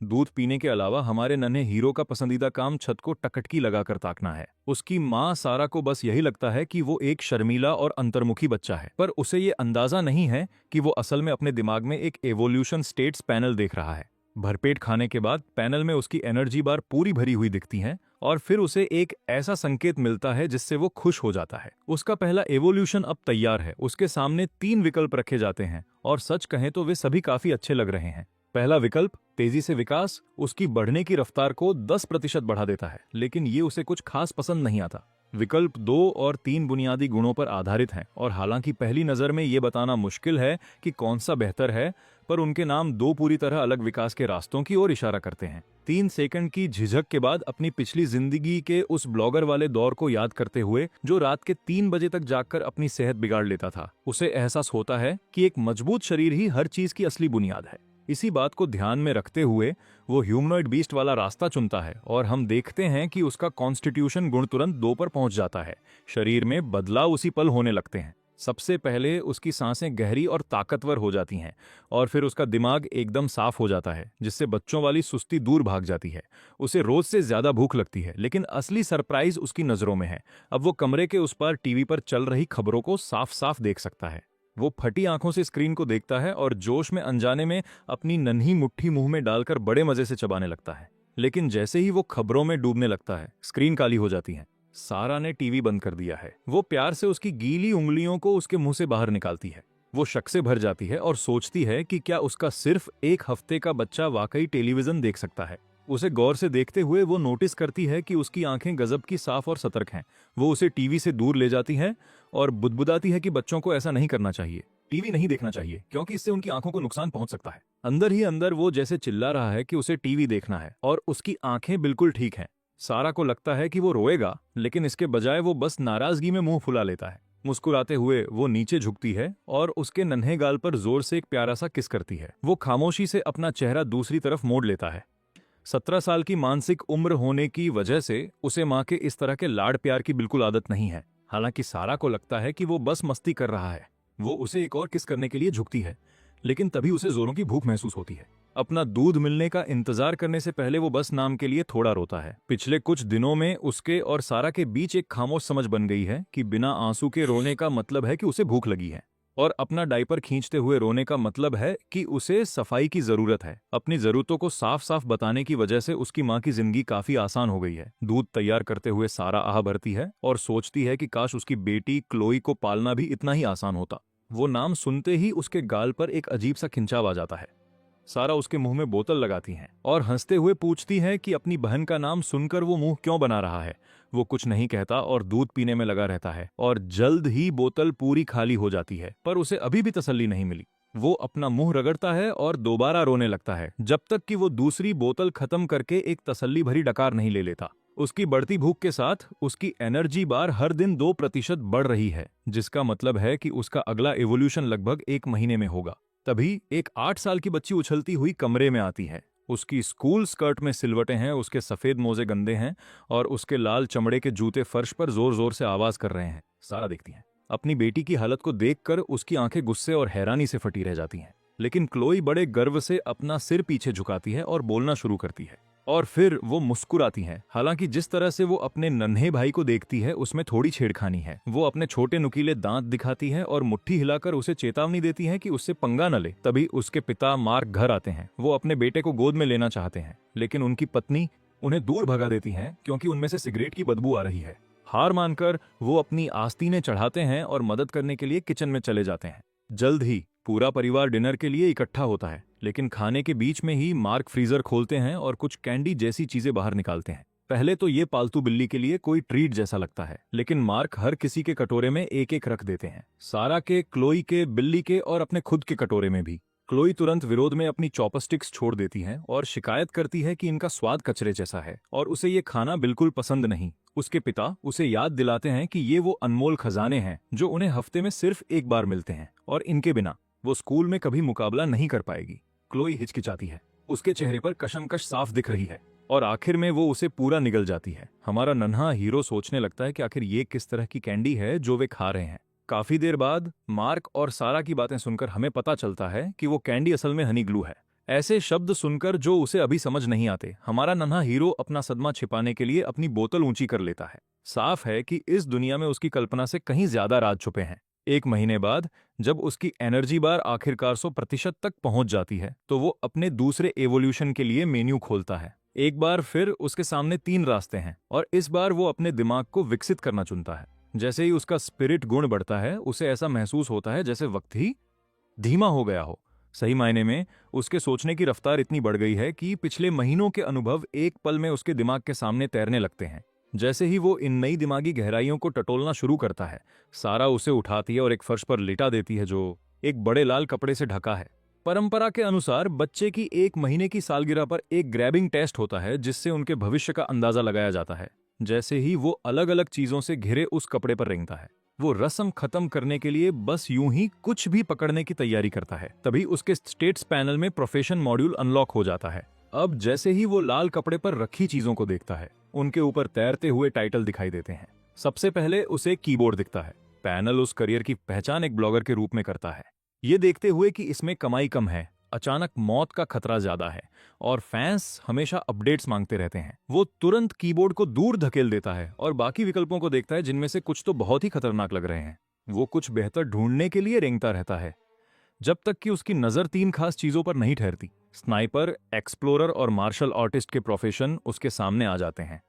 दूध पीने के अलावा हमारे नन्हे हीरो का पसंदीदा काम छत को टकटकी लगाकर ताकना है। उसकी माँ सारा को बस यही लगता है कि वो एक शर्मीला और अंतर्मुखी बच्चा है, पर उसे ये अंदाजा नहीं है कि वो असल में अपने दिमाग में एक एवोल्यूशन स्टेट्स पैनल देख रहा है। भरपेट खाने के बाद पैनल में उसकी एनर्जी बार पूरी भरी हुई दिखती हैं और फिर उसे एक ऐसा संकेत मिलता है जिससे वो खुश हो जाता है। उसका पहला एवोल्यूशन अब तैयार है। उसके सामने 3 विकल्प रखे जाते हैं और सच कहें तो वे सभी काफी अच्छे लग रहे हैं। पहला विकल्प तेजी से विकास उसकी बढ़ने की रफ्तार को 10% बढ़ा देता है, लेकिन ये उसे कुछ खास पसंद नहीं आता। विकल्प 2 और 3 बुनियादी गुणों पर आधारित हैं और हालांकि पहली नजर में ये बताना मुश्किल है कि कौन सा बेहतर है, पर उनके नाम 2 पूरी तरह अलग विकास के रास्तों की ओर इशारा करते हैं। 3 सेकंड की झिझक के बाद अपनी पिछली जिंदगी के उस ब्लॉगर वाले दौर को याद करते हुए जो रात के 3 बजे तक जागकर अपनी सेहत बिगाड़ लेता था, उसे एहसास होता है कि एक मजबूत शरीर ही हर चीज की असली बुनियाद है। इसी बात को ध्यान में रखते हुए वो ह्यूमनॉइड बीस्ट वाला रास्ता चुनता है और हम देखते हैं कि उसका कॉन्स्टिट्यूशन गुण तुरंत 2 पर पहुंच जाता है। शरीर में बदलाव उसी पल होने लगते हैं। सबसे पहले उसकी सांसें गहरी और ताकतवर हो जाती हैं और फिर उसका दिमाग एकदम साफ हो जाता है, जिससे बच्चों वाली सुस्ती दूर भाग जाती है। उसे रोज से ज्यादा भूख लगती है, लेकिन असली सरप्राइज उसकी नजरों में है। अब वो कमरे के उस पार टीवी पर चल रही खबरों को साफ साफ देख सकता है। वो फटी आंखों से स्क्रीन को देखता है और जोश में अनजाने में अपनी नन्ही मुट्ठी मुंह में डालकर बड़े मजे से चबाने लगता है। लेकिन जैसे ही वो खबरों में डूबने लगता है, स्क्रीन काली हो जाती है। सारा ने टीवी बंद कर दिया है। वो प्यार से उसकी गीली उंगलियों को उसके मुंह से बाहर निकालती है। वो शक से भर जाती है और सोचती है कि क्या उसका सिर्फ 1 हफ्ते का बच्चा वाकई टेलीविजन देख सकता है। उसे गौर से देखते हुए वो नोटिस करती है कि उसकी आंखें गजब की साफ और सतर्क हैं। वो उसे टीवी से दूर ले जाती है और बुदबुदाती है कि बच्चों को ऐसा नहीं करना चाहिए, टीवी नहीं देखना चाहिए, क्योंकि इससे उनकी आंखों को नुकसान पहुंच सकता है। अंदर ही अंदर वो जैसे चिल्ला रहा है कि उसे टीवी देखना है और उसकी आंखें बिल्कुल ठीक हैं। सारा को लगता है कि वो रोएगा, लेकिन इसके बजाय वो बस नाराजगी में मुंह फुला लेता है। मुस्कुराते हुए वो नीचे झुकती है और उसके नन्हे गाल पर जोर से एक प्यारा सा किस करती है। वो खामोशी से अपना चेहरा दूसरी तरफ मोड़ लेता है। 17 साल की मानसिक उम्र होने की वजह से उसे माँ के इस तरह के लाड प्यार की बिल्कुल आदत नहीं है। हालांकि सारा को लगता है कि वो बस मस्ती कर रहा है। वो उसे एक और किस करने के लिए झुकती है, लेकिन तभी उसे जोरों की भूख महसूस होती है। अपना दूध मिलने का इंतजार करने से पहले वो बस नाम के लिए थोड़ा रोता है। पिछले कुछ दिनों में उसके और सारा के बीच एक खामोश समझ बन गई है कि बिना आंसू के रोने का मतलब है कि उसे भूख लगी है, और अपना डायपर खींचते हुए रोने का मतलब है कि उसे सफाई की जरूरत है। अपनी जरूरतों को साफ साफ बताने की वजह से उसकी माँ की जिंदगी काफी आसान हो गई है। दूध तैयार करते हुए सारा आह भरती है और सोचती है कि काश उसकी बेटी क्लोई को पालना भी इतना ही आसान होता। वो नाम सुनते ही उसके गाल पर एक अजीब सा खिंचाव आ जाता है। सारा उसके मुंह में बोतल लगाती है और हंसते हुए पूछती है कि अपनी बहन का नाम सुनकर वो मुंह क्यों बना रहा है। वो कुछ नहीं कहता और दूध पीने में लगा रहता है और जल्द ही बोतल पूरी खाली हो जाती है, पर उसे अभी भी तसल्ली नहीं मिली। वो अपना मुंह रगड़ता है और दोबारा रोने लगता है, जब तक कि वो दूसरी बोतल खत्म करके एक तसल्ली भरी डकार नहीं ले लेता। उसकी बढ़ती भूख के साथ उसकी एनर्जी बार हर दिन 2% बढ़ रही है, जिसका मतलब है कि उसका अगला एवोल्यूशन लगभग 1 महीने में होगा। तभी एक 8 साल की बच्ची उछलती हुई कमरे में आती है। उसकी स्कूल स्कर्ट में सिलवटें हैं, उसके सफेद मोजे गंदे हैं और उसके लाल चमड़े के जूते फर्श पर जोर जोर से आवाज कर रहे हैं। सारा देखती है। अपनी बेटी की हालत को देखकर उसकी आंखें गुस्से और हैरानी से फटी रह जाती हैं। लेकिन क्लोई बड़े गर्व से अपना सिर पीछे झुकाती है और बोलना शुरू करती है, और फिर वो मुस्कुराती हैं। हालांकि जिस तरह से वो अपने नन्हे भाई को देखती है उसमें थोड़ी छेड़खानी है। वो अपने छोटे नुकीले दांत दिखाती है और मुट्ठी हिलाकर उसे चेतावनी देती है कि उससे पंगा न ले। तभी उसके पिता मार्क घर आते हैं। वो अपने बेटे को गोद में लेना चाहते हैं, लेकिन उनकी पत्नी उन्हें दूर भगा देती है क्योंकि उनमें से सिगरेट की बदबू आ रही है। हार मानकर वो अपनी आस्तीनें चढ़ाते हैं और मदद करने के लिए किचन में चले जाते हैं। जल्द ही पूरा परिवार डिनर के लिए इकट्ठा होता है, लेकिन खाने के बीच में ही मार्क फ्रीजर खोलते हैं और कुछ कैंडी जैसी चीजें बाहर निकालते हैं। पहले तो ये पालतू बिल्ली के लिए कोई ट्रीट जैसा लगता है, लेकिन मार्क हर किसी के कटोरे में एक एक रख देते हैं। सारा के, क्लोई के, बिल्ली के और अपने खुद के कटोरे में भी। क्लोई तुरंत विरोध में अपनी चॉपस्टिक्स छोड़ देती है और शिकायत करती है कि इनका स्वाद कचरे जैसा है और उसे ये खाना बिल्कुल पसंद नहीं। उसके पिता उसे याद दिलाते हैं कि ये वो अनमोल खजाने हैं जो उन्हें हफ्ते में सिर्फ एक बार मिलते हैं और इनके बिना वो स्कूल में कभी मुकाबला नहीं कर पाएगी। क्लोई हिचकिचाती है। उसके चेहरे पर कशमकश साफ दिख रही है और आखिर में वो उसे पूरा निगल जाती है। हमारा नन्हा हीरो सोचने लगता है कि आखिर ये किस तरह की कैंडी है जो वे खा रहे हैं। काफी देर बाद मार्क और सारा की बातें सुनकर हमें पता चलता है कि वो कैंडी असल में हनी ग्लू है। ऐसे शब्द सुनकर जो उसे अभी समझ नहीं आते, हमारा नन्हा हीरो अपना सदमा छिपाने के लिए अपनी बोतल ऊंची कर लेता है। साफ है कि इस दुनिया में उसकी कल्पना से कहीं ज्यादा राज छुपे हैं। 1 महीने बाद जब उसकी एनर्जी बार आखिरकार 100% तक पहुंच जाती है, तो वो अपने दूसरे एवोल्यूशन के लिए मेन्यू खोलता है। एक बार फिर उसके सामने 3 रास्ते हैं और इस बार वो अपने दिमाग को विकसित करना चुनता है। जैसे ही उसका स्पिरिट गुण बढ़ता है, उसे ऐसा महसूस होता है जैसे वक्त ही धीमा हो गया हो। सही मायने में उसके सोचने की रफ्तार इतनी बढ़ गई है कि पिछले महीनों के अनुभव एक पल में उसके दिमाग के सामने तैरने लगते हैं। जैसे ही वो इन नई दिमागी गहराइयों को टटोलना शुरू करता है, सारा उसे उठाती है और एक फर्श पर लिटा देती है जो एक बड़े लाल कपड़े से ढका है। परंपरा के अनुसार बच्चे की 1 महीने की सालगिरह पर एक ग्रैबिंग टेस्ट होता है, जिससे उनके भविष्य का अंदाजा लगाया जाता है। जैसे ही वो अलग अलग चीजों से घिरे उस कपड़े पर रेंगता है, वो रस्म खत्म करने के लिए बस यूं ही कुछ भी पकड़ने की तैयारी करता है, तभी उसके स्टेट्स पैनल में प्रोफेशन मॉड्यूल अनलॉक हो जाता है। अब जैसे ही वो लाल कपड़े पर रखी चीजों को देखता है, उनके ऊपर तैरते हुए टाइटल दिखाई देते हैं। सबसे पहले उसे कीबोर्ड दिखता है। पैनल उस करियर की पहचान एक ब्लॉगर के रूप में करता है। ये देखते हुए कि इसमें कमाई कम है, अचानक मौत का खतरा ज्यादा है और फैंस हमेशा अपडेट्स मांगते रहते हैं, वो तुरंत कीबोर्ड को दूर धकेल देता है और बाकी विकल्पों को देखता है जिनमें से कुछ तो बहुत ही खतरनाक लग रहे हैं। वो कुछ बेहतर ढूंढने के लिए रेंगता रहता है, जब तक कि उसकी नजर 3 खास चीजों पर नहीं ठहरती। स्नाइपर, एक्सप्लोरर और मार्शल आर्टिस्ट के प्रोफेशन उसके सामने आ जाते हैं।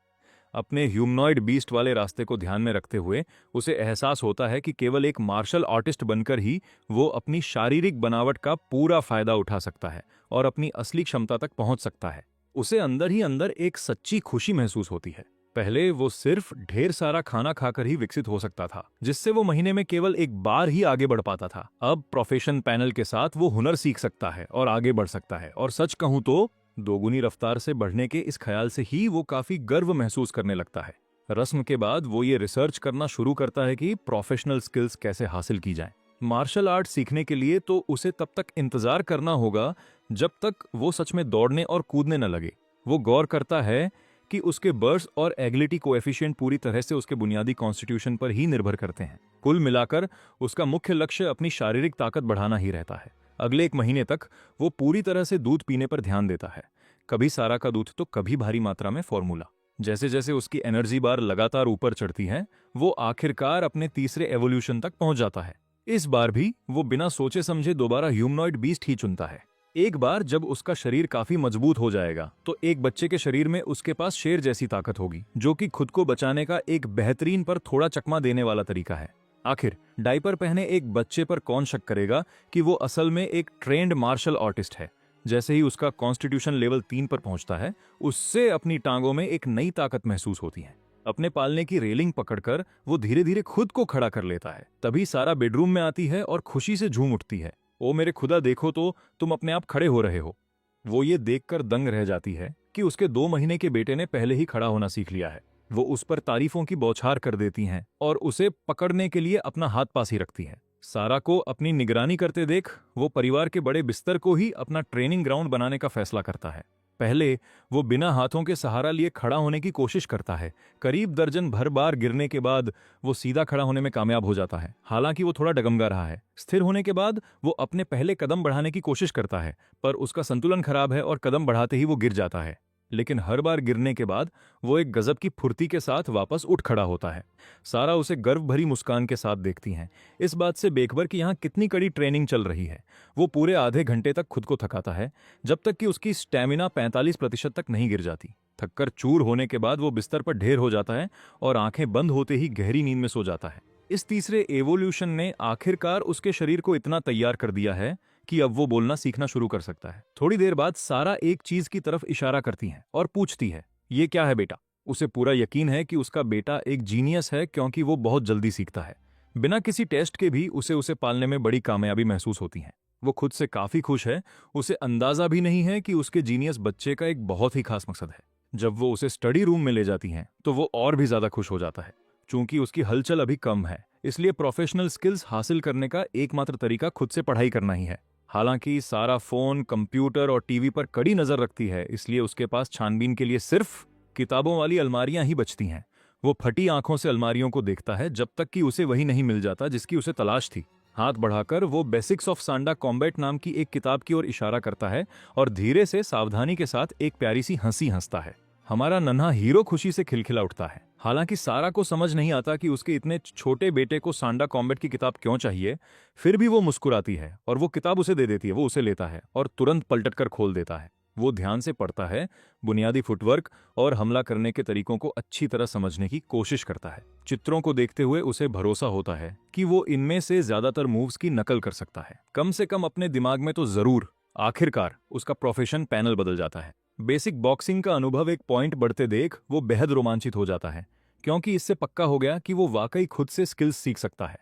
अपने ह्यूमनॉइड बीस्ट वाले रास्ते को ध्यान में रखते हुए उसे एहसास होता है कि केवल एक मार्शल आर्टिस्ट बनकर ही वो अपनी शारीरिक बनावट का पूरा फायदा उठा सकता है और अपनी असली क्षमता तक पहुंच सकता है। उसे अंदर ही अंदर एक सच्ची खुशी महसूस होती है। पहले वो सिर्फ ढेर सारा खाना खाकर ही विकसित हो सकता था, जिससे वो महीने में केवल एक बार ही आगे बढ़ पाता था। अब प्रोफेशन पैनल के साथ वो हुनर सीख सकता है और आगे बढ़ सकता है, और सच कहूं तो दोगुनी रफ्तार से बढ़ने के इस ख्याल से ही वो काफी गर्व महसूस करने लगता है। रस्म के बाद वो ये रिसर्च करना शुरू करता है कि प्रोफेशनल स्किल्स कैसे हासिल की जाएं। मार्शल आर्ट सीखने के लिए तो उसे तब तक इंतजार करना होगा जब तक वो सच में दौड़ने और कूदने न लगे। वो गौर करता है कि उसके बर्स्ट और एगिलिटी कोएफिशिएंट पूरी तरह से उसके बुनियादी कॉन्स्टिट्यूशन पर ही निर्भर करते हैं। कुल मिलाकर उसका मुख्य लक्ष्य अपनी शारीरिक ताकत बढ़ाना ही रहता है। अगले 1 महीने तक वो पूरी तरह से दूध पीने पर ध्यान देता है, कभी सारा का दूध तो कभी भारी मात्रा में फॉर्मूला। जैसे जैसे उसकी एनर्जी बार लगातार ऊपर चढ़ती है, वो आखिरकार अपने तीसरे एवोल्यूशन तक पहुंच जाता है। इस बार भी वो बिना सोचे समझे दोबारा ह्यूमनॉइड बीस्ट ही चुनता है। एक बार जब उसका शरीर काफी मजबूत हो जाएगा, तो एक बच्चे के शरीर में उसके पास शेर जैसी ताकत होगी, जो कि खुद को बचाने का एक बेहतरीन पर थोड़ा चकमा देने वाला तरीका है। आखिर डायपर पहने एक बच्चे पर कौन शक करेगा कि वो असल में एक ट्रेंड मार्शल आर्टिस्ट है। जैसे ही उसका कॉन्स्टिट्यूशन लेवल 3 पर पहुंचता है, उससे अपनी टांगों में एक नई ताकत महसूस होती है। अपने पालने की रेलिंग पकड़कर वो धीरे धीरे खुद को खड़ा कर लेता है। तभी सारा बेडरूम में आती है और खुशी से झूम उठती है। ओ मेरे खुदा, देखो तो, तुम अपने आप खड़े हो रहे हो। वो ये देखकर दंग रह जाती है कि उसके 2 महीने के बेटे ने पहले ही खड़ा होना सीख लिया है। वो उस पर तारीफों की बौछार कर देती हैं और उसे पकड़ने के लिए अपना हाथ पास ही रखती हैं। सारा को अपनी निगरानी करते देख वो परिवार के बड़े बिस्तर को ही अपना ट्रेनिंग ग्राउंड बनाने का फैसला करता है। पहले वो बिना हाथों के सहारा लिए खड़ा होने की कोशिश करता है। करीब दर्जन भर बार गिरने के बाद वो सीधा खड़ा होने में कामयाब हो जाता है। हालांकि वो थोड़ा डगमगा रहा है। स्थिर होने के बाद वो अपने पहले कदम बढ़ाने की कोशिश करता है, पर उसका संतुलन खराब है और कदम बढ़ाते ही वो गिर जाता है। लेकिन हर बार गिरने के बाद वो एक गजब की फुर्ती के साथ वापस उठ खड़ा होता है। सारा उसे गर्व भरी मुस्कान के साथ देखती हैं, इस बात से बेखबर कि यहाँ कितनी कड़ी ट्रेनिंग चल रही है। वो पूरे आधे घंटे तक खुद को थकाता है, जब तक कि उसकी स्टैमिना 45% तक नहीं गिर जाती। थककर चूर होने के बाद वो बिस्तर पर ढेर हो जाता है और आंखें बंद होते ही गहरी नींद में सो जाता है। इस तीसरे एवोल्यूशन ने आखिरकार उसके शरीर को इतना तैयार कर दिया है कि अब वो बोलना सीखना शुरू कर सकता है। थोड़ी देर बाद सारा एक चीज की तरफ इशारा करती है और पूछती है, ये क्या है बेटा? उसे पूरा यकीन है कि उसका बेटा एक जीनियस है, क्योंकि वो बहुत जल्दी सीखता है। बिना किसी टेस्ट के भी उसे पालने में बड़ी कामयाबी महसूस होती है। वो खुद से काफी खुश है। उसे अंदाजा भी नहीं है कि उसके जीनियस बच्चे का एक बहुत ही खास मकसद है। जब वो उसे स्टडी रूम में ले जाती हैं, तो वो और भी ज्यादा खुश हो जाता है। चूंकि उसकी हलचल अभी कम है, इसलिए प्रोफेशनल स्किल्स हासिल करने का एकमात्र तरीका खुद से पढ़ाई करना ही है। हालांकि सारा फोन, कंप्यूटर और टीवी पर कड़ी नजर रखती है, इसलिए उसके पास छानबीन के लिए सिर्फ किताबों वाली अलमारियां ही बचती हैं। वो फटी आंखों से अलमारियों को देखता है, जब तक कि उसे वही नहीं मिल जाता जिसकी उसे तलाश थी। हाथ बढ़ाकर वो बेसिक्स ऑफ सांडा कॉम्बैट नाम की एक किताब की ओर इशारा करता है और धीरे से सावधानी के साथ एक प्यारी सी हंसी हंसता है। हमारा नन्हा हीरो खुशी से खिलखिला उठता है। हालांकि सारा को समझ नहीं आता कि उसके इतने छोटे बेटे को सांडा कॉम्बैट की किताब क्यों चाहिए, फिर भी वो मुस्कुराती है और वो किताब उसे दे देती है। वो उसे लेता है और तुरंत पलट कर खोल देता है। वो ध्यान से पढ़ता है, बुनियादी फुटवर्क और हमला करने के तरीकों को अच्छी तरह समझने की कोशिश करता है। चित्रों को देखते हुए उसे भरोसा होता है कि वो इनमें से ज्यादातर मूव्स की नकल कर सकता है, कम से कम अपने दिमाग में तो जरूर। आखिरकार उसका प्रोफेशन पैनल बदल जाता है। बेसिक बॉक्सिंग का अनुभव एक पॉइंट बढ़ते देख वो बेहद रोमांचित हो जाता है, क्योंकि इससे पक्का हो गया कि वो वाकई खुद से स्किल्स सीख सकता है।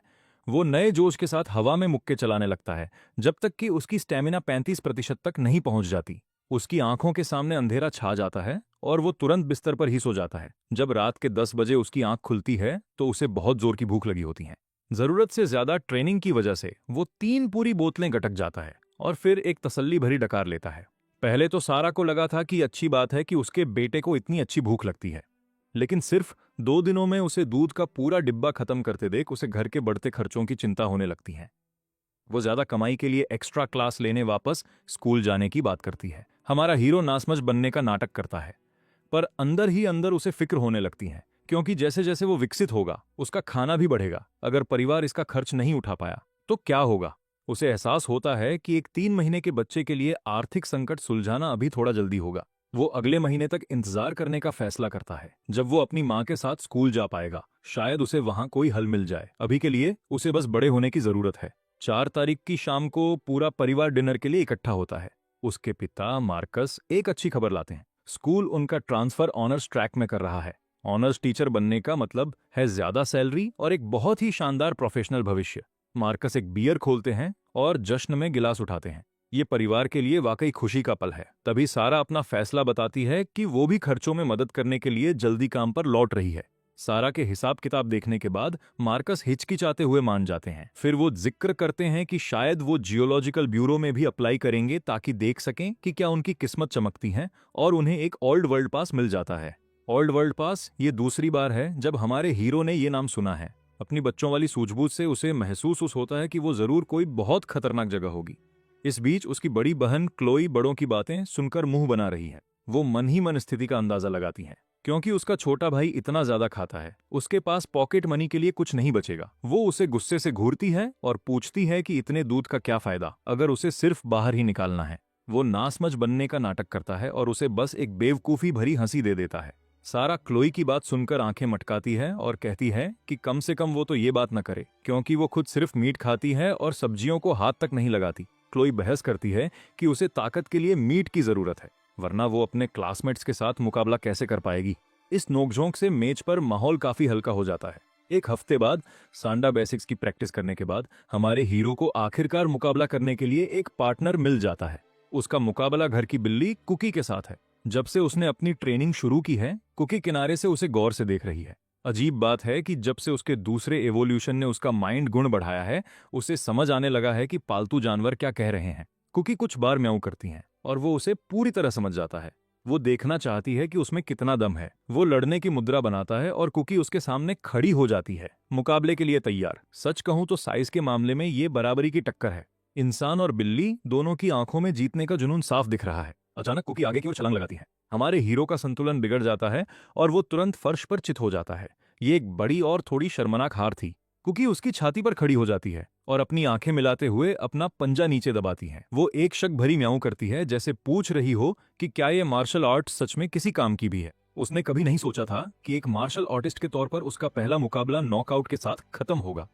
वो नए जोश के साथ हवा में मुक्के चलाने लगता है, जब तक कि उसकी स्टेमिना 35% तक नहीं पहुंच जाती। उसकी आंखों के सामने अंधेरा छा जाता है और वो तुरंत बिस्तर पर ही सो जाता है। जब रात के 10 बजे उसकी आंख खुलती है तो उसे बहुत जोर की भूख लगी होती है। जरूरत से ज्यादा ट्रेनिंग की वजह से वो 3 पूरी बोतलें गटक जाता है और फिर एक तसल्ली भरी डकार लेता है। पहले तो सारा को लगा था कि अच्छी बात है कि उसके बेटे को इतनी अच्छी भूख लगती है, लेकिन सिर्फ 2 दिनों में उसे दूध का पूरा डिब्बा खत्म करते देख उसे घर के बढ़ते खर्चों की चिंता होने लगती है। वो ज्यादा कमाई के लिए एक्स्ट्रा क्लास लेने वापस स्कूल जाने की बात करती है। हमारा हीरो नासमझ बनने का नाटक करता है, पर अंदर ही अंदर उसे फिक्र होने लगती है, क्योंकि जैसे जैसे वो विकसित होगा उसका खाना भी बढ़ेगा। अगर परिवार इसका खर्च नहीं उठा पाया तो क्या होगा। उसे एहसास होता है कि एक 3 महीने के बच्चे के लिए आर्थिक संकट सुलझाना अभी थोड़ा जल्दी होगा। वो अगले महीने तक इंतजार करने का फैसला करता है, जब वो अपनी माँ के साथ स्कूल जा पाएगा। शायद उसे वहां कोई हल मिल जाए। अभी के लिए उसे बस बड़े होने की जरूरत है। 4 तारीख की शाम को पूरा परिवार डिनर के लिए इकट्ठा होता है। उसके पिता मार्कस एक अच्छी खबर लाते हैं। स्कूल उनका ट्रांसफर ऑनर्स ट्रैक में कर रहा है। ऑनर्स टीचर बनने का मतलब है ज्यादा सैलरी और एक बहुत ही शानदार प्रोफेशनल भविष्य। मार्कस एक बियर खोलते हैं और जश्न में गिलास उठाते हैं। ये परिवार के लिए वाकई खुशी का पल है। तभी सारा अपना फैसला बताती है कि वो भी खर्चों में मदद करने के लिए जल्दी काम पर लौट रही है। सारा के हिसाब किताब देखने के बाद मार्कस हिचकिचाते हुए मान जाते हैं। फिर वो जिक्र करते हैं कि शायद वो जियोलॉजिकल ब्यूरो में भी अप्लाई करेंगे ताकि देख सकें कि क्या उनकी किस्मत चमकती है, और उन्हें एक ओल्ड वर्ल्ड पास मिल जाता है। ओल्ड वर्ल्ड पास ये दूसरी बार है जब हमारे हीरो ने ये नाम सुना है। अपनी बच्चों वाली सूझबूझ से उसे महसूस होता है कि वो जरूर कोई बहुत खतरनाक जगह होगी। इस बीच उसकी बड़ी बहन क्लोई बड़ों की बातें सुनकर मुंह बना रही है। वो मन ही मन स्थिति का अंदाजा लगाती है, क्योंकि उसका छोटा भाई इतना ज्यादा खाता है, उसके पास पॉकेट मनी के लिए कुछ नहीं बचेगा। वो उसे गुस्से से घूरती है और पूछती है कि इतने दूध का क्या फायदा अगर उसे सिर्फ बाहर ही निकालना है। वो नासमझ बनने का नाटक करता है और उसे बस एक बेवकूफी भरी हंसी दे देता है। सारा क्लोई की बात सुनकर आंखें मटकाती है और कहती है कि कम से कम वो तो ये बात न करे, क्योंकि वो खुद सिर्फ मीट खाती है और सब्जियों को हाथ तक नहीं लगाती। क्लोई बहस करती है कि उसे ताकत के लिए मीट की जरूरत है, वरना वो अपने क्लासमेट्स के साथ मुकाबला कैसे कर पाएगी। इस नोकझोंक से मेज पर माहौल काफी हल्का हो जाता है। एक हफ्ते बाद सांडा बेसिक्स की प्रैक्टिस करने के बाद हमारे हीरो को आखिरकार मुकाबला करने के लिए एक पार्टनर मिल जाता है। उसका मुकाबला घर की बिल्ली कुकी के साथ है। जब से उसने अपनी ट्रेनिंग शुरू की है, कुकी किनारे से उसे गौर से देख रही है। अजीब बात है कि जब से उसके दूसरे एवोल्यूशन ने उसका माइंड गुण बढ़ाया है, उसे समझ आने लगा है कि पालतू जानवर क्या कह रहे हैं। कुकी कुछ बार म्याऊं करती हैं और वो उसे पूरी तरह समझ जाता है। वो देखना चाहती है कि उसमें कितना दम है। वो लड़ने की मुद्रा बनाता है और कुकी उसके सामने खड़ी हो जाती है, मुकाबले के लिए तैयार। सच कहूं तो साइज के मामले में ये बराबरी की टक्कर है। इंसान और बिल्ली दोनों की आंखों में जीतने का जुनून साफ दिख रहा है। अचानक कुकी आगे की ओर छलांग लगाती है। हमारे हीरो का संतुलन बिगड़ जाता है और वो तुरंत फर्श पर चित हो जाता है। ये एक बड़ी और थोड़ी शर्मनाक हार थी। कुकी उसकी छाती पर खड़ी हो जाती है और अपनी आंखें मिलाते हुए अपना पंजा नीचे दबाती है। वो एक शक भरी म्याऊं करती है, जैसे पूछ रही हो कि क्या ये मार्शल आर्ट सच में किसी काम की भी है। उसने कभी नहीं सोचा था कि एक मार्शल आर्टिस्ट के तौर पर उसका पहला मुकाबला नॉकआउट के साथ खत्म होगा।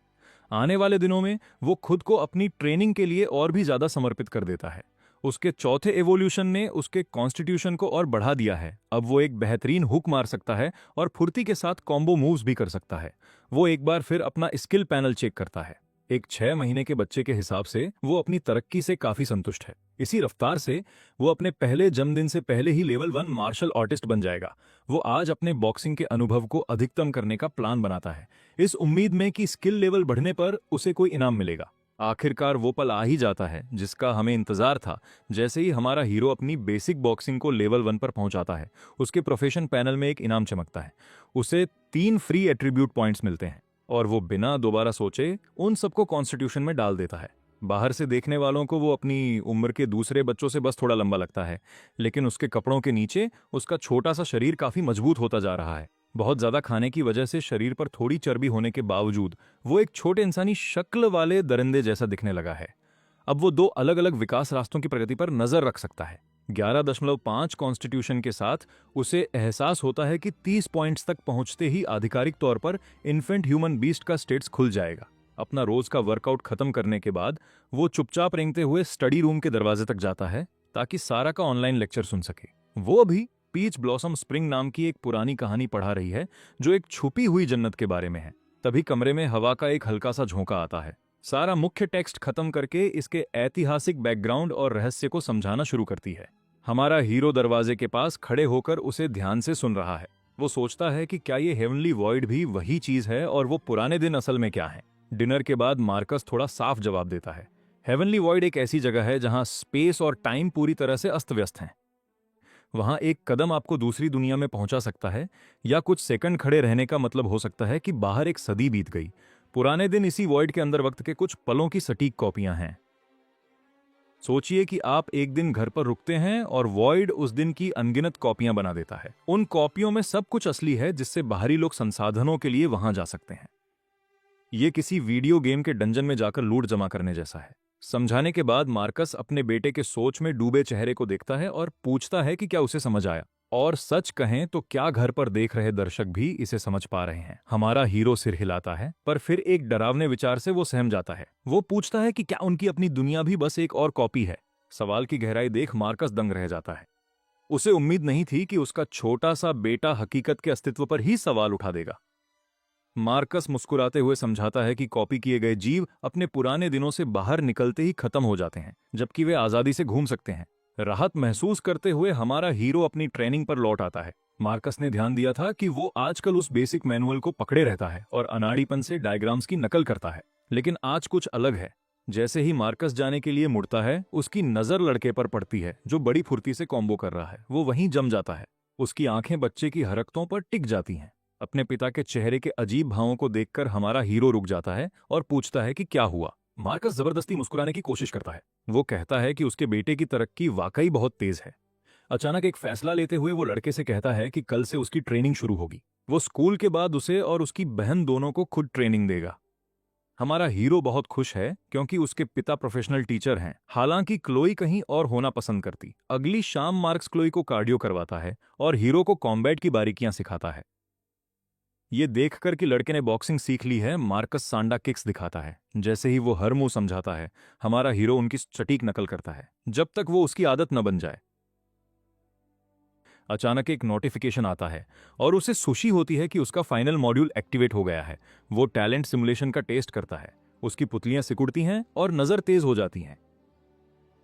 आने वाले दिनों में वो खुद को अपनी ट्रेनिंग के लिए और भी ज्यादा समर्पित कर देता है। उसके चौथे एवोल्यूशन ने उसके कॉन्स्टिट्यूशन को और बढ़ा दिया है। अब वो एक बेहतरीन हुक मार सकता है और फुर्ती के साथ कॉम्बो मूव्स भी कर सकता है। वो एक बार फिर अपना स्किल पैनल चेक करता है। एक 6 महीने के बच्चे के हिसाब से वो अपनी तरक्की से काफी संतुष्ट है। इसी रफ्तार से वो अपने पहले जन्मदिन से पहले ही लेवल 1 मार्शल आर्टिस्ट बन जाएगा। वो आज अपने बॉक्सिंग के अनुभव को अधिकतम करने का प्लान बनाता है, इस उम्मीद में कि स्किल लेवल बढ़ने पर उसे कोई इनाम मिलेगा। आखिरकार वो पल आ ही जाता है जिसका हमें इंतजार था। जैसे ही हमारा हीरो अपनी बेसिक बॉक्सिंग को लेवल 1 पर पहुंचाता है, उसके प्रोफेशन पैनल में एक इनाम चमकता है। उसे 3 फ्री एट्रीब्यूट पॉइंट्स मिलते हैं। और वो बिना दोबारा सोचे उन सबको कॉन्स्टिट्यूशन में डाल देता है। बाहर से देखने वालों को वो अपनी उम्र के दूसरे बच्चों से बस थोड़ा लंबा लगता है, लेकिन उसके कपड़ों के नीचे उसका छोटा सा शरीर काफी मजबूत होता जा रहा है। बहुत ज्यादा खाने की वजह से शरीर पर थोड़ी चर्बी होने के बावजूद वो एक छोटे इंसानी शक्ल वाले दरिंदे जैसा दिखने लगा है। अब वो दो अलग अलग विकास रास्तों की प्रगति पर नजर रख सकता है। 11.5 कॉन्स्टिट्यूशन के साथ उसे एहसास होता है कि 30 पॉइंट्स तक पहुंचते ही आधिकारिक तौर पर इन्फेंट ह्यूमन बीस्ट का स्टेटस खुल जाएगा। अपना रोज का वर्कआउट खत्म करने के बाद वो चुपचाप रेंगते हुए स्टडी रूम के दरवाजे तक जाता है ताकि सारा का ऑनलाइन लेक्चर सुन सके। वो अभी पीच ब्लॉसम स्प्रिंग नाम की एक पुरानी कहानी पढ़ा रही है जो एक छुपी हुई जन्नत के बारे में है। तभी कमरे में हवा का एक हल्का सा झोंका आता है। सारा मुख्य टेक्स्ट खत्म करके इसके ऐतिहासिक बैकग्राउंड और रहस्य को समझाना शुरू करती है। हमारा हीरो दरवाजे के पास खड़े होकर उसे ध्यान से सुन रहा है। वो सोचता है कि क्या ये हेवनली वॉइड भी वही चीज है और वो पुराने दिन असल में क्या है। डिनर के बाद मार्कस थोड़ा साफ जवाब देता है। हेवनली वॉइड एक ऐसी जगह है जहां स्पेस और टाइम पूरी तरह से अस्त व्यस्त हैं। वहां एक कदम आपको दूसरी दुनिया में पहुंचा सकता है या कुछ सेकंड खड़े रहने का मतलब हो सकता है कि बाहर एक सदी बीत गई। पुराने दिन इसी वॉइड के अंदर वक्त के कुछ पलों की सटीक कॉपियां हैं। सोचिए कि आप एक दिन घर पर रुकते हैं और वॉइड उस दिन की अनगिनत कॉपियां बना देता है। उन कॉपियों में सब कुछ असली है जिससे बाहरी लोग संसाधनों के लिए वहां जा सकते हैं। ये किसी वीडियो गेम के डंजन में जाकर लूट जमा करने जैसा है। समझाने के बाद मार्कस अपने बेटे के सोच में डूबे चेहरे को देखता है और पूछता है कि क्या उसे समझ आया। और सच कहें तो क्या घर पर देख रहे दर्शक भी इसे समझ पा रहे हैं। हमारा हीरो सिर हिलाता है, पर फिर एक डरावने विचार से वो सहम जाता है। वो पूछता है कि क्या उनकी अपनी दुनिया भी बस एक और कॉपी है। सवाल की गहराई देख मार्कस दंग रह जाता है। उसे उम्मीद नहीं थी कि उसका छोटा सा बेटा हकीकत के अस्तित्व पर ही सवाल उठा देगा। मार्कस मुस्कुराते हुए समझाता है कि कॉपी किए गए जीव अपने पुराने दिनों से बाहर निकलते ही खत्म हो जाते हैं, जबकि वे आजादी से घूम सकते हैं। राहत महसूस करते हुए हमारा हीरो अपनी ट्रेनिंग पर लौट आता है। मार्कस ने ध्यान दिया था कि वो आजकल उस बेसिक मैनुअल को पकड़े रहता है और अनाड़ीपन से डायग्राम्स की नकल करता है, लेकिन आज कुछ अलग है। जैसे ही मार्कस जाने के लिए मुड़ता है, उसकी नजर लड़के पर पड़ती है जो बड़ी फुर्ती से कॉम्बो कर रहा है। वो वहीं जम जाता है। उसकी आंखें बच्चे की हरकतों पर टिक जाती हैं। अपने पिता के चेहरे के अजीब भावों को देखकर हमारा हीरो रुक जाता है और पूछता है कि क्या हुआ। मार्कस जबरदस्ती मुस्कुराने की कोशिश करता है। वो कहता है कि उसके बेटे की तरक्की वाकई बहुत तेज है। अचानक एक फैसला लेते हुए वो लड़के से कहता है कि कल से उसकी ट्रेनिंग शुरू होगी। वो स्कूल के बाद उसे और उसकी बहन दोनों को खुद ट्रेनिंग देगा। हमारा हीरो बहुत खुश है क्योंकि उसके पिता प्रोफेशनल टीचर हैं। हालांकि क्लोई कहीं और होना पसंद करती। अगली शाम मार्कस क्लोई को कार्डियो करवाता है और हीरो को कॉम्बैट की बारीकियां सिखाता है। ये देखकर कि लड़के ने बॉक्सिंग सीख ली है, मार्कस सांडा किक्स दिखाता है। जैसे ही वो हर मुंह समझाता है, हमारा हीरो उनकी सटीक नकल करता है, जब तक वो उसकी आदत न बन जाए। अचानक एक नोटिफिकेशन आता है और उसे खुशी होती है कि उसका फाइनल मॉड्यूल एक्टिवेट हो गया है। वो टैलेंट सिमुलेशन का टेस्ट करता है। उसकी पुतलियां सिकुड़ती हैं और नजर तेज हो जाती हैं।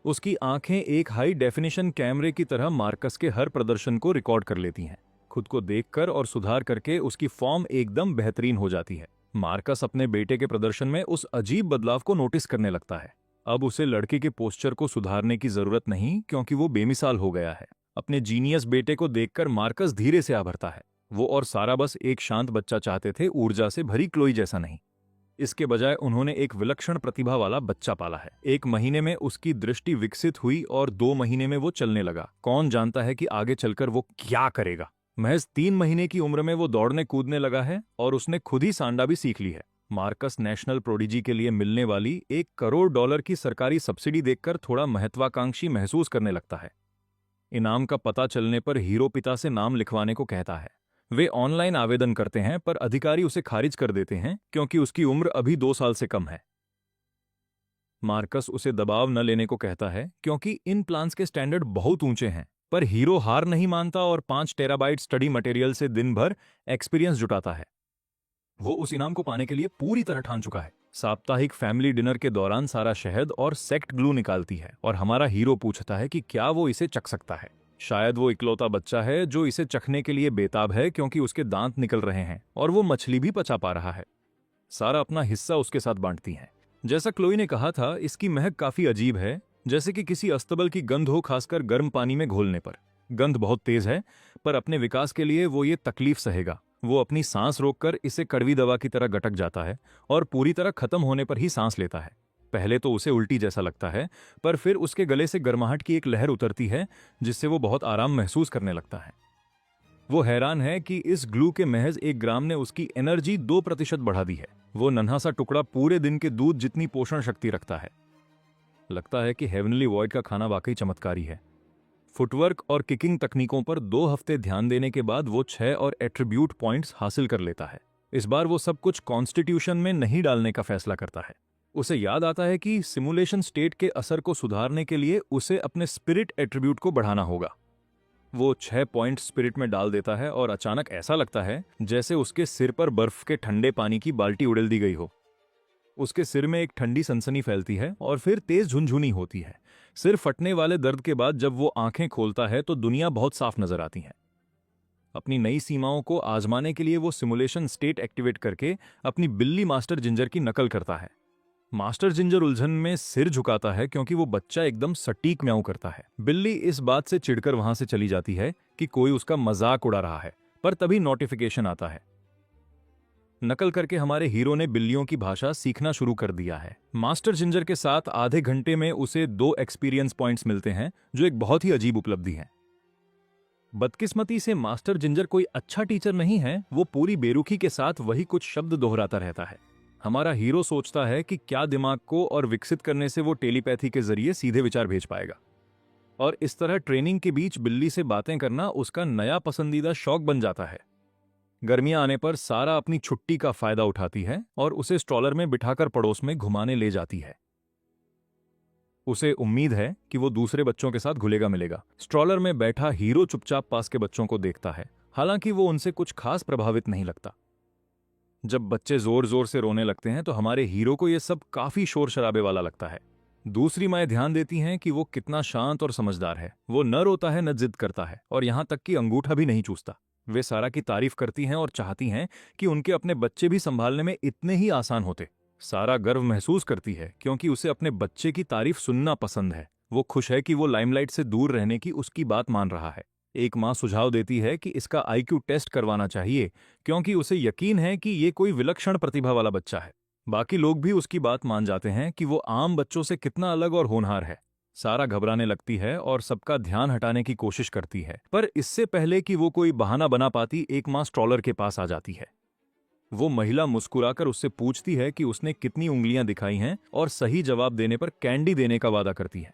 उसकी आंखें एक हाई डेफिनेशन कैमरे की तरह मार्कस के हर प्रदर्शन को रिकॉर्ड कर लेती हैं। खुद को देखकर और सुधार करके उसकी फॉर्म एकदम बेहतरीन हो जाती है। मार्कस अपने बेटे के प्रदर्शन में उस अजीब बदलाव को नोटिस करने लगता है। अब उसे लड़के के पोस्चर को सुधारने की जरूरत नहीं, क्योंकि वो बेमिसाल हो गया है। अपने जीनियस बेटे को देखकर मार्कस धीरे से आभरता है। वो और सारा बस एक शांत बच्चा चाहते थे, ऊर्जा से भरी क्लोई जैसा नहीं। इसके बजाय उन्होंने एक विलक्षण प्रतिभा वाला बच्चा पाला है। 1 महीने में उसकी दृष्टि विकसित हुई और 2 महीने में वो चलने लगा। कौन जानता है कि आगे चलकर वो क्या करेगा। महज 3 महीने की उम्र में वो दौड़ने कूदने लगा है और उसने खुद ही सांडा भी सीख ली है। मार्कस नेशनल प्रोडिजी के लिए मिलने वाली $1 करोड़ की सरकारी सब्सिडी देखकर थोड़ा महत्वाकांक्षी महसूस करने लगता है। इनाम का पता चलने पर हीरो पिता से नाम लिखवाने को कहता है। वे ऑनलाइन आवेदन करते हैं, पर अधिकारी उसे खारिज कर देते हैं क्योंकि उसकी उम्र अभी 2 साल से कम है। मार्कस उसे दबाव न लेने को कहता है क्योंकि इन प्लान्स के स्टैंडर्ड बहुत ऊंचे हैं, पर हीरो हार नहीं मानता और 5 टेराबाइट स्टडी मटेरियल से दिन भर एक्सपीरियंस जुटाता है। वो उस इनाम को पाने के लिए पूरी तरह ठान चुका है। साप्ताहिक फैमिली डिनर के दौरान सारा शहद और सेक्ट ग्लू निकालती है और हमारा हीरो पूछता है कि क्या वो इसे चख सकता है। शायद वो इकलौता बच्चा है जो इसे चखने के लिए बेताब है, क्योंकि उसके दांत निकल रहे हैं और वो मछली भी पचा पा रहा है। सारा अपना हिस्सा उसके साथ बांटती है। जैसा क्लोई ने कहा था, इसकी महक काफी अजीब है, जैसे कि किसी अस्तबल की गंध हो, खासकर गर्म पानी में घोलने पर। गंध बहुत तेज है, पर अपने विकास के लिए वो ये तकलीफ सहेगा। वो अपनी सांस रोककर इसे कड़वी दवा की तरह गटक जाता है और पूरी तरह खत्म होने पर ही सांस लेता है। पहले तो उसे उल्टी जैसा लगता है, पर फिर उसके गले से गर्माहट की एक लहर उतरती है जिससे वो बहुत आराम महसूस करने लगता है। वो हैरान है कि इस ग्लू के महज 1 ग्राम ने उसकी एनर्जी 2% बढ़ा दी है। वो नन्हा सा टुकड़ा पूरे दिन के दूध जितनी पोषण शक्ति रखता है। लगता है कि हेवनली वॉइड का खाना वाकई चमत्कारी है। फुटवर्क और किकिंग तकनीकों पर 2 हफ्ते ध्यान देने के बाद वो 6 और एट्रीब्यूट पॉइंट्स हासिल कर लेता है। इस बार वो सब कुछ कॉन्स्टिट्यूशन में नहीं डालने का फैसला करता है। उसे याद आता है कि सिमुलेशन स्टेट के असर को सुधारने के लिए उसे अपने स्पिरिट एट्रीब्यूट को बढ़ाना होगा। वो 6 पॉइंट स्पिरिट में डाल देता है और अचानक ऐसा लगता है जैसे उसके सिर पर बर्फ के ठंडे पानी की बाल्टी उड़ेल दी गई हो। उसके सिर में एक ठंडी सनसनी फैलती है और फिर तेज झुनझुनी होती है। सिर फटने वाले दर्द के बाद जब वो आंखें खोलता है तो दुनिया बहुत साफ नजर आती है। अपनी नई सीमाओं को आजमाने के लिए वो सिमुलेशन स्टेट एक्टिवेट करके अपनी बिल्ली मास्टर जिंजर की नकल करता है। मास्टर जिंजर उलझन में सिर झुकाता है क्योंकि वो बच्चा एकदम सटीक म्याऊं करता है। बिल्ली इस बात से चिढ़कर वहां से चली जाती है कि कोई उसका मजाक उड़ा रहा है, पर तभी नोटिफिकेशन आता है। नकल करके हमारे हीरो ने बिल्लियों की भाषा सीखना शुरू कर दिया है। मास्टर जिंजर के साथ आधे घंटे में उसे 2 एक्सपीरियंस पॉइंट्स मिलते हैं, जो एक बहुत ही अजीब उपलब्धि है। बदकिस्मती से मास्टर जिंजर कोई अच्छा टीचर नहीं है। वो पूरी बेरुखी के साथ वही कुछ शब्द दोहराता रहता है। हमारा हीरो सोचता है कि क्या दिमाग को और विकसित करने से वो टेलीपैथी के जरिए सीधे विचार भेज पाएगा, और इस तरह ट्रेनिंग के बीच बिल्ली से बातें करना उसका नया पसंदीदा शौक बन जाता है। गर्मियां आने पर सारा अपनी छुट्टी का फायदा उठाती है और उसे स्ट्रॉलर में बिठाकर पड़ोस में घुमाने ले जाती है। उसे उम्मीद है कि वो दूसरे बच्चों के साथ घुलेगा मिलेगा। स्ट्रॉलर में बैठा हीरो चुपचाप पास के बच्चों को देखता है, हालांकि वो उनसे कुछ खास प्रभावित नहीं लगता। जब बच्चे जोर जोर से रोने लगते हैं तो हमारे हीरो को यह सब काफी शोर शराबे वाला लगता है। दूसरी माएं ध्यान देती हैं कि वो कितना शांत और समझदार है। वो न रोता है न जिद करता है और यहां तक कि अंगूठा भी नहीं चूसता। वे सारा की तारीफ करती हैं और चाहती हैं कि उनके अपने बच्चे भी संभालने में इतने ही आसान होते। सारा गर्व महसूस करती है क्योंकि उसे अपने बच्चे की तारीफ सुनना पसंद है। वो खुश है कि वो लाइमलाइट से दूर रहने की उसकी बात मान रहा है। एक माँ सुझाव देती है कि इसका आईक्यू टेस्ट करवाना चाहिए क्योंकि उसे यकीन है कि ये कोई विलक्षण प्रतिभा वाला बच्चा है। बाकी लोग भी उसकी बात मान जाते हैं कि वो आम बच्चों से कितना अलग और होनहार है। सारा घबराने लगती है और सबका ध्यान हटाने की कोशिश करती है, पर इससे पहले कि वो कोई बहाना बना पाती, एक माँ स्ट्रॉलर के पास आ जाती है। वो महिला मुस्कुराकर उससे पूछती है कि उसने कितनी उंगलियां दिखाई हैं और सही जवाब देने पर कैंडी देने का वादा करती है।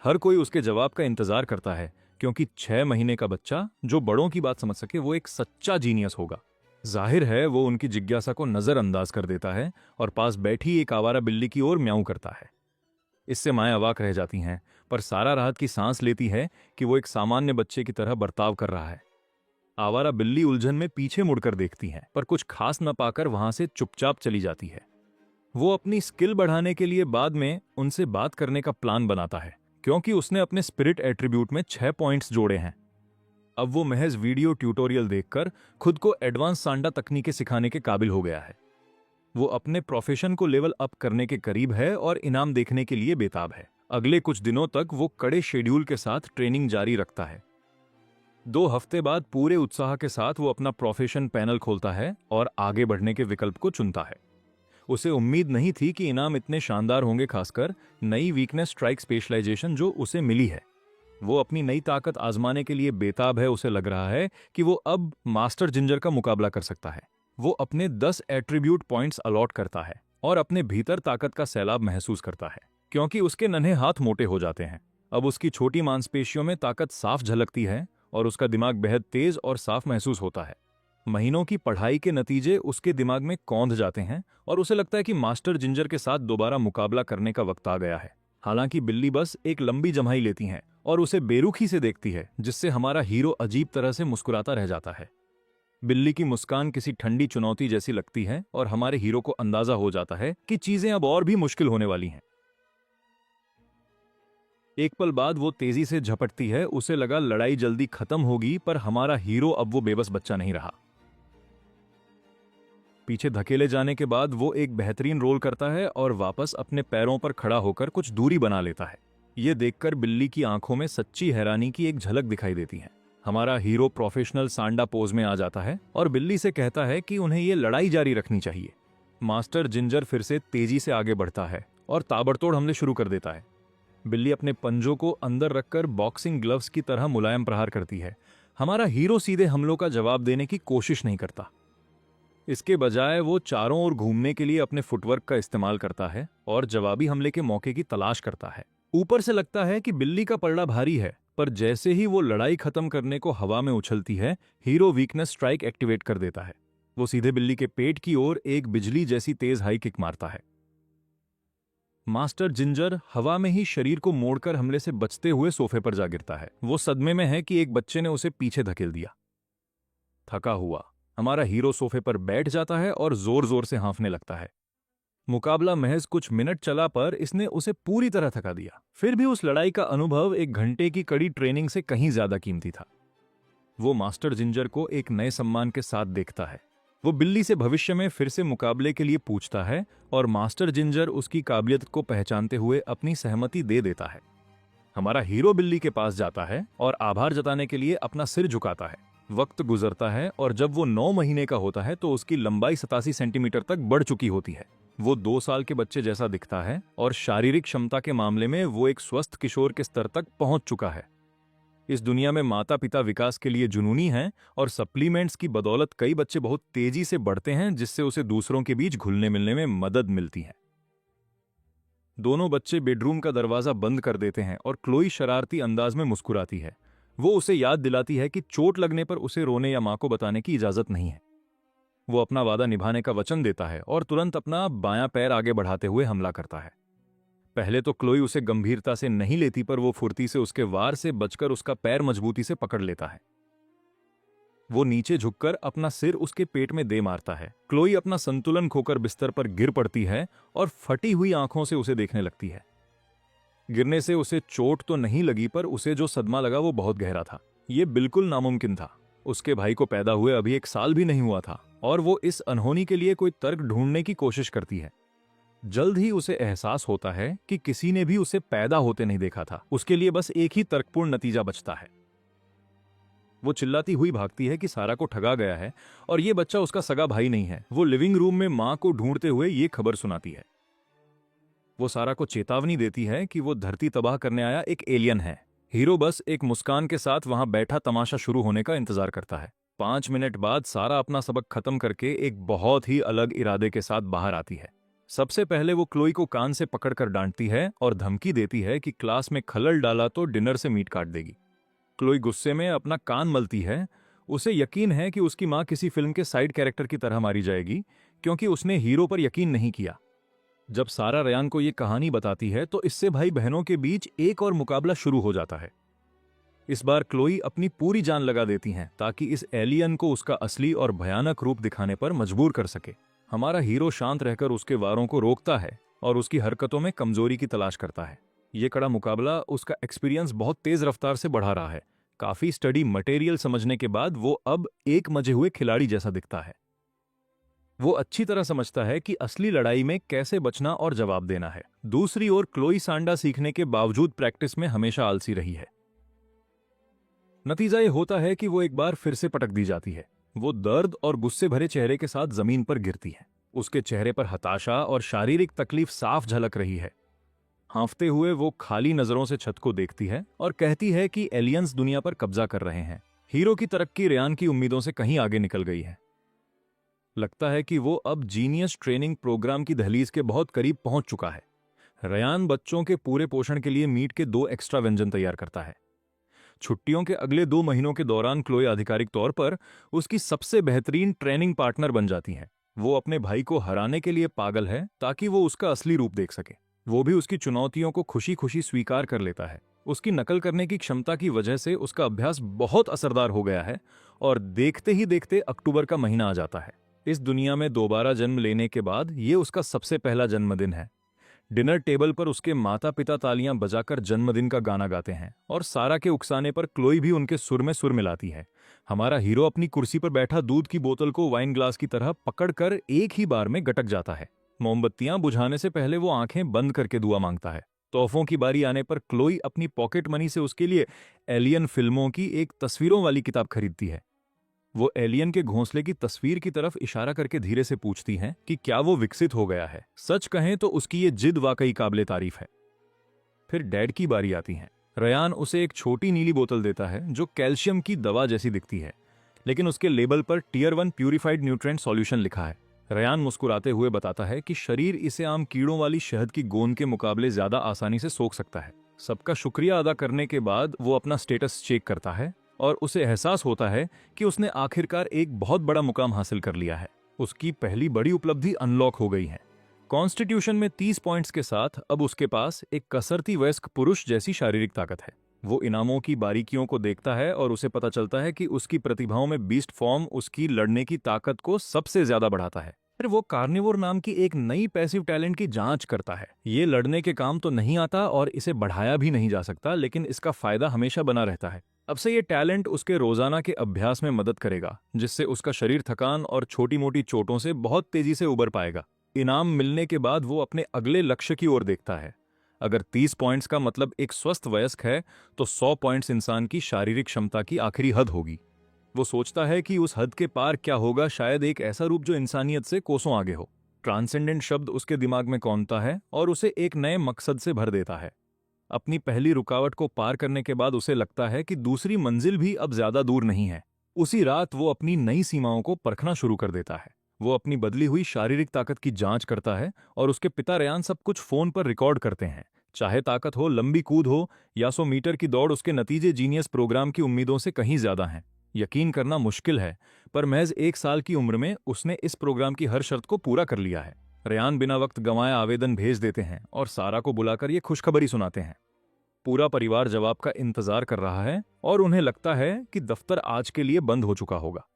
हर कोई उसके जवाब का इंतजार करता है क्योंकि 6 महीने का बच्चा जो बड़ों की बात समझ सके वो एक सच्चा जीनियस होगा। जाहिर है वो उनकी जिज्ञासा को नजरअंदाज कर देता है और पास बैठी एक आवारा बिल्ली की ओर म्याऊं करता है। इससे माएं अवाक रह जाती हैं, पर सारा राहत की सांस लेती है कि वो एक सामान्य बच्चे की तरह बर्ताव कर रहा है। आवारा बिल्ली उलझन में पीछे मुड़कर देखती है, पर कुछ खास न पाकर वहां से चुपचाप चली जाती है। वो अपनी स्किल बढ़ाने के लिए बाद में उनसे बात करने का प्लान बनाता है क्योंकि उसने अपने स्पिरिट एट्रीब्यूट में 6 पॉइंट्स जोड़े हैं। अब वो महज वीडियो ट्यूटोरियल देखकर खुद को एडवांस सांडा तकनीकें सिखाने के काबिल हो गया है। वो अपने प्रोफेशन को लेवल अप करने के करीब है और इनाम देखने के लिए बेताब है। अगले कुछ दिनों तक वो कड़े शेड्यूल के साथ ट्रेनिंग जारी रखता है। 2 हफ्ते बाद पूरे उत्साह के साथ वो अपना प्रोफेशन पैनल खोलता है और आगे बढ़ने के विकल्प को चुनता है। उसे उम्मीद नहीं थी कि इनाम इतने शानदार होंगे, खासकर नई वीकनेस स्ट्राइक स्पेशलाइजेशन जो उसे मिली है। वो अपनी नई ताकत आजमाने के लिए बेताब है। उसे लग रहा है कि वो अब मास्टर जिंजर का मुकाबला कर सकता है। वो अपने 10 एट्रीब्यूट पॉइंट्स अलॉट करता है और अपने भीतर ताकत का सैलाब महसूस करता है क्योंकि उसके नन्हे हाथ मोटे हो जाते हैं। अब उसकी छोटी मांसपेशियों में ताकत साफ झलकती है और उसका दिमाग बेहद तेज और साफ महसूस होता है। महीनों की पढ़ाई के नतीजे उसके दिमाग में कौंध जाते हैं और उसे लगता है कि मास्टर जिंजर के साथ दोबारा मुकाबला करने का वक्त आ गया है। हालांकि बिल्ली बस एक लंबी जम्हाई लेती हैं और उसे बेरुखी से देखती है, जिससे हमारा हीरो अजीब तरह से मुस्कुराता रह जाता है। बिल्ली की मुस्कान किसी ठंडी चुनौती जैसी लगती है और हमारे हीरो को अंदाजा हो जाता है कि चीजें अब और भी मुश्किल होने वाली हैं। एक पल बाद वो तेजी से झपटती है। उसे लगा लड़ाई जल्दी खत्म होगी, पर हमारा हीरो अब वो बेबस बच्चा नहीं रहा। पीछे धकेले जाने के बाद वो एक बेहतरीन रोल करता है और वापस अपने पैरों पर खड़ा होकर कुछ दूरी बना लेता है। ये देखकर बिल्ली की आंखों में सच्ची हैरानी की एक झलक दिखाई देती है। हमारा हीरो प्रोफेशनल सांडा पोज में आ जाता है और बिल्ली से कहता है कि उन्हें ये लड़ाई जारी रखनी चाहिए। मास्टर जिंजर फिर से तेजी से आगे बढ़ता है और ताबड़तोड़ हमले शुरू कर देता है। बिल्ली अपने पंजों को अंदर रखकर बॉक्सिंग ग्लव्स की तरह मुलायम प्रहार करती है। हमारा हीरो सीधे हमलों का जवाब देने की कोशिश नहीं करता। इसके बजाय वो चारों ओर घूमने के लिए अपने फुटवर्क का इस्तेमाल करता है और जवाबी हमले के मौके की तलाश करता है। ऊपर से लगता है कि बिल्ली का पलड़ा भारी है, पर जैसे ही वो लड़ाई खत्म करने को हवा में उछलती है, हीरो वीकनेस स्ट्राइक एक्टिवेट कर देता है। वो सीधे बिल्ली के पेट की ओर एक बिजली जैसी तेज हाई किक मारता है। मास्टर जिंजर हवा में ही शरीर को मोड़कर हमले से बचते हुए सोफे पर जा गिरता है। वो सदमे में है कि एक बच्चे ने उसे पीछे धकेल दिया। थका हुआ हमारा हीरो सोफे पर बैठ जाता है और जोर जोर से हाँफने लगता है। मुकाबला महज कुछ मिनट चला, पर इसने उसे पूरी तरह थका दिया। फिर भी उस लड़ाई का अनुभव 1 घंटे की कड़ी ट्रेनिंग से कहीं ज्यादा कीमती था। वो मास्टर जिंजर को एक नए सम्मान के साथ देखता है। वो बिल्ली से भविष्य में फिर से मुकाबले के लिए पूछता है और मास्टर जिंजर उसकी काबिलियत को पहचानते हुए अपनी सहमति दे देता है। हमारा हीरो बिल्ली के पास जाता है और आभार जताने के लिए अपना सिर झुकाता है। वक्त गुजरता है और जब वो 9 महीने का होता है तो उसकी लंबाई 87 सेंटीमीटर तक बढ़ चुकी होती है। वो 2 साल के बच्चे जैसा दिखता है और शारीरिक क्षमता के मामले में वो एक स्वस्थ किशोर के स्तर तक पहुंच चुका है। इस दुनिया में माता पिता विकास के लिए जुनूनी हैं और सप्लीमेंट्स की बदौलत कई बच्चे बहुत तेजी से बढ़ते हैं, जिससे उसे दूसरों के बीच घुलने मिलने में मदद मिलती है। दोनों बच्चे बेडरूम का दरवाजा बंद कर देते हैं और क्लोई शरारती अंदाज में मुस्कुराती है। वो उसे याद दिलाती है कि चोट लगने पर उसे रोने या मां को बताने की इजाजत नहीं है। वो अपना वादा निभाने का वचन देता है और तुरंत अपना बायां पैर आगे बढ़ाते हुए हमला करता है। पहले तो क्लोई उसे गंभीरता से नहीं लेती, पर वो फुर्ती से उसके वार से बचकर उसका पैर मजबूती से पकड़ लेता है। वो नीचे झुककर अपना सिर उसके पेट में दे मारता है। क्लोई अपना संतुलन खोकर बिस्तर पर गिर पड़ती है और फटी हुई आंखों से उसे देखने लगती है। गिरने से उसे चोट तो नहीं लगी, पर उसे जो सदमा लगा वो बहुत गहरा था। ये बिल्कुल नामुमकिन था। उसके भाई को पैदा हुए अभी 1 साल भी नहीं हुआ था और वो इस अनहोनी के लिए कोई तर्क ढूंढने की कोशिश करती है। जल्द ही उसे एहसास होता है कि किसी ने भी उसे पैदा होते नहीं देखा था। उसके लिए बस एक ही तर्कपूर्ण नतीजा बचता है। वो चिल्लाती हुई भागती है कि सारा को ठगा गया है और ये बच्चा उसका सगा भाई नहीं है। वो लिविंग रूम में मां को ढूंढते हुए ये खबर सुनाती है। वो सारा को चेतावनी देती है कि वो धरती तबाह करने आया एक एलियन है। हीरो बस एक मुस्कान के साथ वहां बैठा तमाशा शुरू होने का इंतजार करता है। 5 मिनट बाद सारा अपना सबक खत्म करके एक बहुत ही अलग इरादे के साथ बाहर आती है। सबसे पहले वो क्लोई को कान से पकड़कर डांटती है और धमकी देती है कि क्लास में खलल डाला तो डिनर से मीट काट देगी। क्लोई गुस्से में अपना कान मलती है। उसे यकीन है कि उसकी मां किसी फिल्म के साइड कैरेक्टर की तरह मारी जाएगी, क्योंकि उसने हीरो पर यकीन नहीं किया। जब सारा रयान को ये कहानी बताती है तो इससे भाई बहनों के बीच एक और मुकाबला शुरू हो जाता है। इस बार क्लोई अपनी पूरी जान लगा देती हैं ताकि इस एलियन को उसका असली और भयानक रूप दिखाने पर मजबूर कर सके। हमारा हीरो शांत रहकर उसके वारों को रोकता है और उसकी हरकतों में कमजोरी की तलाश करता है। ये कड़ा मुकाबला उसका एक्सपीरियंस बहुत तेज रफ्तार से बढ़ा रहा है। काफी स्टडी मटेरियल समझने के बाद वो अब एक मजे हुए खिलाड़ी जैसा दिखता है। वो अच्छी तरह समझता है कि असली लड़ाई में कैसे बचना और जवाब देना है। दूसरी ओर क्लोई सांडा सीखने के बावजूद प्रैक्टिस में हमेशा आलसी रही है। नतीजा ये होता है कि वो एक बार फिर से पटक दी जाती है। वो दर्द और गुस्से भरे चेहरे के साथ जमीन पर गिरती है। उसके चेहरे पर हताशा और शारीरिक तकलीफ साफ झलक रही है। हाँफते हुए वो खाली नजरों से छत को देखती है और कहती है कि एलियंस दुनिया पर कब्जा कर रहे हैं। हीरो की तरक्की रेयान की उम्मीदों से कहीं आगे निकल गई है। लगता है कि वो अब जीनियस ट्रेनिंग प्रोग्राम की दहलीज के बहुत करीब पहुंच चुका है। रेयान बच्चों के पूरे पोषण के लिए मीट के 2 एक्स्ट्रा व्यंजन तैयार करता है। छुट्टियों के अगले 2 महीनों के दौरान क्लोई आधिकारिक तौर पर उसकी सबसे बेहतरीन ट्रेनिंग पार्टनर बन जाती है। वो अपने भाई को हराने के लिए पागल है ताकि वो उसका असली रूप देख सके। वो भी उसकी चुनौतियों को खुशी खुशी स्वीकार कर लेता है। उसकी नकल करने की क्षमता की वजह से उसका अभ्यास बहुत असरदार हो गया है और देखते ही देखते अक्टूबर का महीना आ जाता है। इस दुनिया में दोबारा जन्म लेने के बाद ये उसका सबसे पहला जन्मदिन है। डिनर टेबल पर उसके माता पिता तालियां बजाकर जन्मदिन का गाना गाते हैं और सारा के उकसाने पर क्लोई भी उनके सुर में सुर मिलाती है। हमारा हीरो अपनी कुर्सी पर बैठा दूध की बोतल को वाइन ग्लास की तरह पकड़कर एक ही बार में गटक जाता है। मोमबत्तियां बुझाने से पहले वो आंखें बंद करके दुआ मांगता है। तोहफों की बारी आने पर क्लोई अपनी पॉकेट मनी से उसके लिए एलियन फिल्मों की एक तस्वीरों वाली किताब खरीदती है। वो एलियन के घोंसले की तस्वीर की तरफ इशारा करके धीरे से पूछती हैं कि क्या वो विकसित हो गया है। सच कहें तो उसकी ये जिद वाकई काबिले तारीफ है। फिर डैड की बारी आती है। रयान उसे एक छोटी नीली बोतल देता है जो कैल्शियम की दवा जैसी दिखती है, लेकिन उसके लेबल पर टियर 1 प्यूरिफाइड न्यूट्रिएंट सॉल्यूशन लिखा है। रयान मुस्कुराते हुए बताता है कि शरीर इसे आम कीड़ों वाली शहद की गोंद के मुकाबले ज्यादा आसानी से सोख सकता है। सबका शुक्रिया अदा करने के बाद वो अपना स्टेटस चेक करता है और उसे एहसास होता है कि उसने आखिरकार एक बहुत बड़ा मुकाम हासिल कर लिया है। उसकी पहली बड़ी उपलब्धि अनलॉक हो गई है। कॉन्स्टिट्यूशन में 30 पॉइंट्स के साथ अब उसके पास एक कसरती वयस्क पुरुष जैसी शारीरिक ताकत है। वो इनामों की बारीकियों को देखता है और उसे पता चलता है कि उसकी प्रतिभाओं में बीस्ट फॉर्म उसकी लड़ने की ताकत को सबसे ज्यादा बढ़ाता है। फिर वो कार्निवोर नाम की एक नई पैसिव टैलेंट की जांच करता है। ये लड़ने के काम तो नहीं आता और इसे बढ़ाया भी नहीं जा सकता, लेकिन इसका फायदा हमेशा बना रहता है। अब से ये टैलेंट उसके रोजाना के अभ्यास में मदद करेगा, जिससे उसका शरीर थकान और छोटी मोटी चोटों से बहुत तेजी से उबर पाएगा। इनाम मिलने के बाद वो अपने अगले लक्ष्य की ओर देखता है। अगर 30 पॉइंट्स का मतलब एक स्वस्थ वयस्क है, तो 100 पॉइंट्स इंसान की शारीरिक क्षमता की आखिरी हद होगी। वो सोचता है कि उस हद के पार क्या होगा, शायद एक ऐसा रूप जो इंसानियत से कोसों आगे हो। ट्रांसेंडेंट शब्द उसके दिमाग में कौंधता है और उसे एक नए मकसद से भर देता है। अपनी पहली रुकावट को पार करने के बाद उसे लगता है कि दूसरी मंजिल भी अब ज्यादा दूर नहीं है। उसी रात वो अपनी नई सीमाओं को परखना शुरू कर देता है। वो अपनी बदली हुई शारीरिक ताकत की जांच करता है और उसके पिता रयान सब कुछ फोन पर रिकॉर्ड करते हैं। चाहे ताकत हो, लंबी कूद हो या 100 मीटर की दौड़, उसके नतीजे जीनियस प्रोग्राम की उम्मीदों से कहीं ज्यादा हैं। यकीन करना मुश्किल है, पर महज 1 साल की उम्र में उसने इस प्रोग्राम की हर शर्त को पूरा कर लिया है। रयान बिना वक्त गंवाए आवेदन भेज देते हैं और सारा को बुलाकर ये खुशखबरी सुनाते हैं। पूरा परिवार जवाब का इंतजार कर रहा है और उन्हें लगता है कि दफ्तर आज के लिए बंद हो चुका होगा।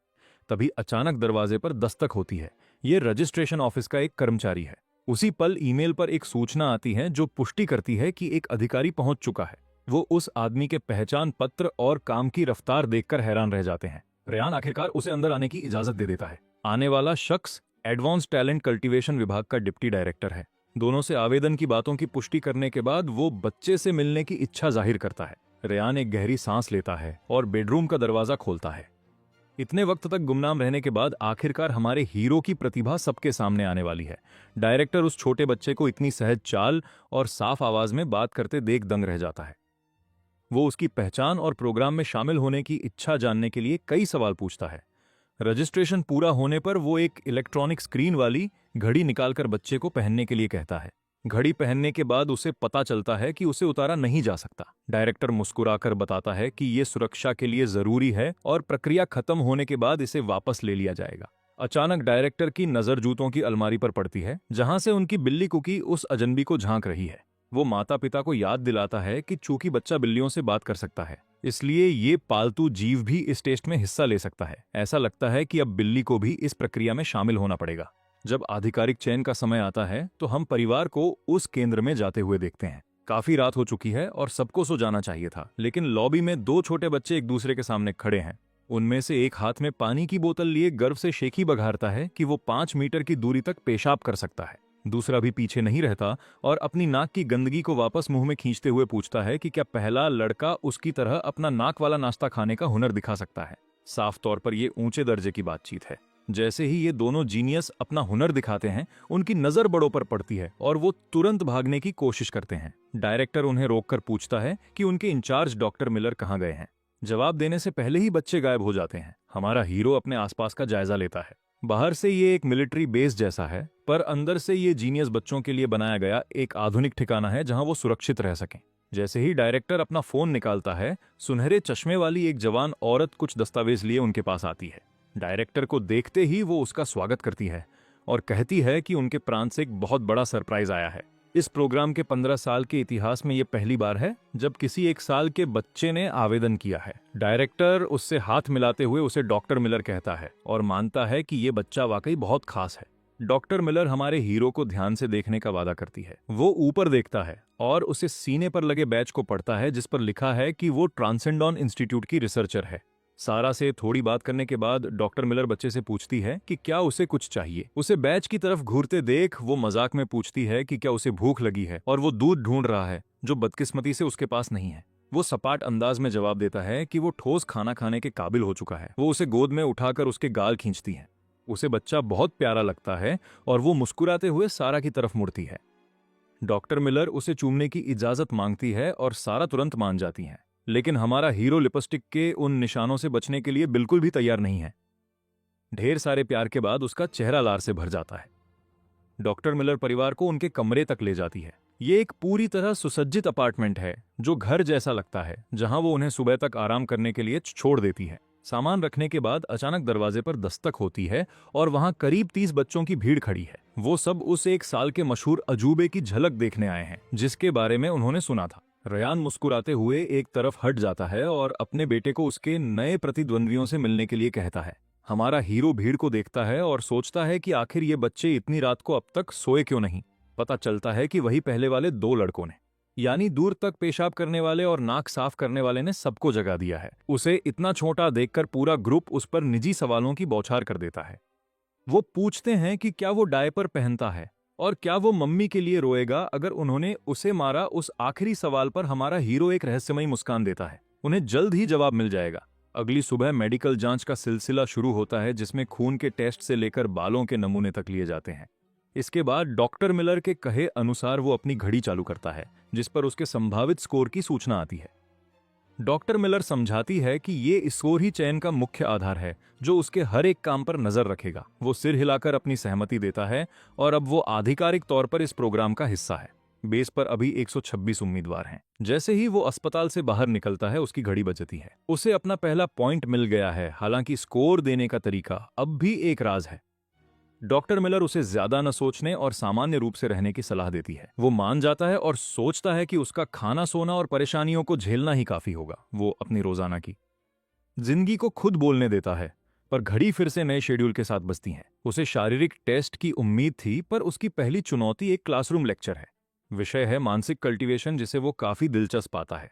तभी अचानक दरवाजे पर दस्तक होती है। ये रजिस्ट्रेशन ऑफिस का एक कर्मचारी है। उसी पल ईमेल पर एक सूचना आती है जो पुष्टि करती है कि एक अधिकारी पहुंच चुका है। वो उस आदमी के पहचान पत्र और काम की रफ्तार देखकर हैरान रह जाते हैं। रयान आखिरकार उसे अंदर आने की इजाजत दे देता है। आने वाला शख्स एडवांस टैलेंट कल्टीवेशन विभाग का डिप्टी डायरेक्टर है। दोनों से आवेदन की बातों की पुष्टि करने के बाद वो बच्चे से मिलने की इच्छा जाहिर करता है। रयान एक गहरी सांस लेता है और बेडरूम का दरवाजा खोलता है। इतने वक्त तक गुमनाम रहने के बाद आखिरकार हमारे हीरो की प्रतिभा सबके सामने आने वाली है। डायरेक्टर उस छोटे बच्चे को इतनी सहज चाल और साफ आवाज में बात करते देख दंग रह जाता है। वो उसकी पहचान और प्रोग्राम में शामिल होने की इच्छा जानने के लिए कई सवाल पूछता है। रजिस्ट्रेशन पूरा होने पर वो एक इलेक्ट्रॉनिक स्क्रीन वाली घड़ी निकालकर बच्चे को पहनने के लिए कहता है। घड़ी पहनने के बाद उसे पता चलता है कि उसे उतारा नहीं जा सकता। डायरेक्टर मुस्कुराकर बताता है कि ये सुरक्षा के लिए जरूरी है और प्रक्रिया खत्म होने के बाद इसे वापस ले लिया जाएगा। अचानक डायरेक्टर की नजर जूतों की अलमारी पर पड़ती है, जहां से उनकी बिल्ली कुकी उस अजनबी को झांक रही है। वो माता पिता को याद दिलाता है कि चूंकि बच्चा बिल्लियों से बात कर सकता है, इसलिए ये पालतू जीव भी इस टेस्ट में हिस्सा ले सकता है। ऐसा लगता है कि अब बिल्ली को भी इस प्रक्रिया में शामिल होना पड़ेगा। जब आधिकारिक चयन का समय आता है तो हम परिवार को उस केंद्र में जाते हुए देखते हैं। काफी रात हो चुकी है और सबको सो जाना चाहिए था, लेकिन लॉबी में 2 छोटे बच्चे एक दूसरे के सामने खड़े हैं। उनमें से एक हाथ में पानी की बोतल लिए गर्व से शेखी बघारता है कि वो 5 मीटर की दूरी तक पेशाब कर सकता है। दूसरा भी पीछे नहीं रहता और अपनी नाक की गंदगी को वापस मुंह में खींचते हुए पूछता है कि क्या पहला लड़का उसकी तरह अपना नाक वाला नाश्ता खाने का हुनर दिखा सकता है। साफ तौर पर यह ऊंचे दर्जे की बातचीत है। जैसे ही ये दोनों जीनियस अपना हुनर दिखाते हैं, उनकी नजर बड़ों पर पड़ती है और वो तुरंत भागने की कोशिश करते हैं। डायरेक्टर उन्हें रोककर पूछता है कि उनके इंचार्ज डॉक्टर मिलर कहाँ गए हैं। जवाब देने से पहले ही बच्चे गायब हो जाते हैं। हमारा हीरो अपने आसपास का जायजा लेता है। बाहर से ये एक मिलिट्री बेस जैसा है, पर अंदर से ये जीनियस बच्चों के लिए बनाया गया एक आधुनिक ठिकाना है जहां वो सुरक्षित रह सकें। जैसे ही डायरेक्टर अपना फोन निकालता है, सुनहरे चश्मे वाली एक जवान औरत कुछ दस्तावेज लिए उनके पास आती है। डायरेक्टर को देखते ही वो उसका स्वागत करती है और कहती है कि उनके प्रांत से एक बहुत बड़ा सरप्राइज आया है। इस प्रोग्राम के 15 साल के इतिहास में ये पहली बार है जब किसी 1 साल के बच्चे ने आवेदन किया है। डायरेक्टर उससे हाथ मिलाते हुए उसे डॉक्टर मिलर कहता है और मानता है कि ये बच्चा वाकई बहुत खास है। डॉक्टर मिलर हमारे हीरो को ध्यान से देखने का वादा करती है। वो ऊपर देखता है और उसे सीने पर लगे बैच को पढ़ता है जिस पर लिखा है कि वो ट्रांसेंडॉन इंस्टीट्यूट की रिसर्चर है। सारा से थोड़ी बात करने के बाद डॉक्टर मिलर बच्चे से पूछती है कि क्या उसे कुछ चाहिए। उसे बैच की तरफ घूरते देख वो मजाक में पूछती है कि क्या उसे भूख लगी है और वो दूध ढूंढ रहा है। जो बदकिस्मती से उसके पास नहीं है। वो सपाट अंदाज में जवाब देता है कि वो ठोस खाना खाने के काबिल हो चुका है। वो उसे गोद में उठाकर उसके गाल खींचती है। उसे बच्चा बहुत प्यारा लगता है और वो मुस्कुराते हुए सारा की तरफ मुड़ती है। डॉक्टर मिलर उसे चूमने की इजाजत मांगती है और सारा तुरंत मान जाती है। लेकिन हमारा हीरो लिपस्टिक के उन निशानों से बचने के लिए बिल्कुल भी तैयार नहीं है। ढेर सारे प्यार के बाद उसका चेहरा लार से भर जाता है। डॉक्टर मिलर परिवार को उनके कमरे तक ले जाती है। ये एक पूरी तरह सुसज्जित अपार्टमेंट है जो घर जैसा लगता है, जहां वो उन्हें सुबह तक आराम करने के लिए छोड़ देती है। सामान रखने के बाद अचानक दरवाजे पर दस्तक होती है और वहां करीब 30 बच्चों की भीड़ खड़ी है। वो सब उस एक साल के मशहूर अजूबे की झलक देखने आए हैं जिसके बारे में उन्होंने सुना था। रयान मुस्कुराते हुए एक तरफ हट जाता है और अपने बेटे को उसके नए प्रतिद्वंद्वियों से मिलने के लिए कहता है। हमारा हीरो भीड़ को देखता है और सोचता है कि आखिर ये बच्चे इतनी रात को अब तक सोए क्यों नहीं। पता चलता है कि वही पहले वाले 2 लड़कों ने, यानी दूर तक पेशाब करने वाले और नाक साफ करने वाले ने सबको जगा दिया है। उसे इतना छोटा देखकर पूरा ग्रुप उस पर निजी सवालों की बौछार कर देता है। वो पूछते हैं कि क्या वो डायपर पहनता है और क्या वो मम्मी के लिए रोएगा अगर उन्होंने उसे मारा। उस आखिरी सवाल पर हमारा हीरो एक रहस्यमयी मुस्कान देता है। उन्हें जल्द ही जवाब मिल जाएगा। अगली सुबह मेडिकल जांच का सिलसिला शुरू होता है जिसमें खून के टेस्ट से लेकर बालों के नमूने तक लिए जाते हैं। इसके बाद डॉक्टर मिलर के कहे अनुसार वो अपनी घड़ी चालू करता है जिस पर उसके संभावित स्कोर की सूचना आती है। डॉक्टर मिलर समझाती है कि ये स्कोर ही चयन का मुख्य आधार है जो उसके हर एक काम पर नजर रखेगा। वो सिर हिलाकर अपनी सहमति देता है और अब वो आधिकारिक तौर पर इस प्रोग्राम का हिस्सा है। बेस पर अभी 126 उम्मीदवार हैं। जैसे ही वो अस्पताल से बाहर निकलता है उसकी घड़ी बजती है। उसे अपना पहला पॉइंट मिल गया है, हालांकि स्कोर देने का तरीका अब भी एक राज है। डॉक्टर मिलर उसे ज्यादा न सोचने और सामान्य रूप से रहने की सलाह देती है। वो मान जाता है और सोचता है कि उसका खाना, सोना और परेशानियों को झेलना ही काफी होगा। वो अपनी रोजाना की जिंदगी को खुद बोलने देता है, पर घड़ी फिर से नए शेड्यूल के साथ बजती है। उसे शारीरिक टेस्ट की उम्मीद थी, पर उसकी पहली चुनौती एक क्लासरूम लेक्चर है। विषय है मानसिक कल्टीवेशन, जिसे वो काफी दिलचस्प पाता है।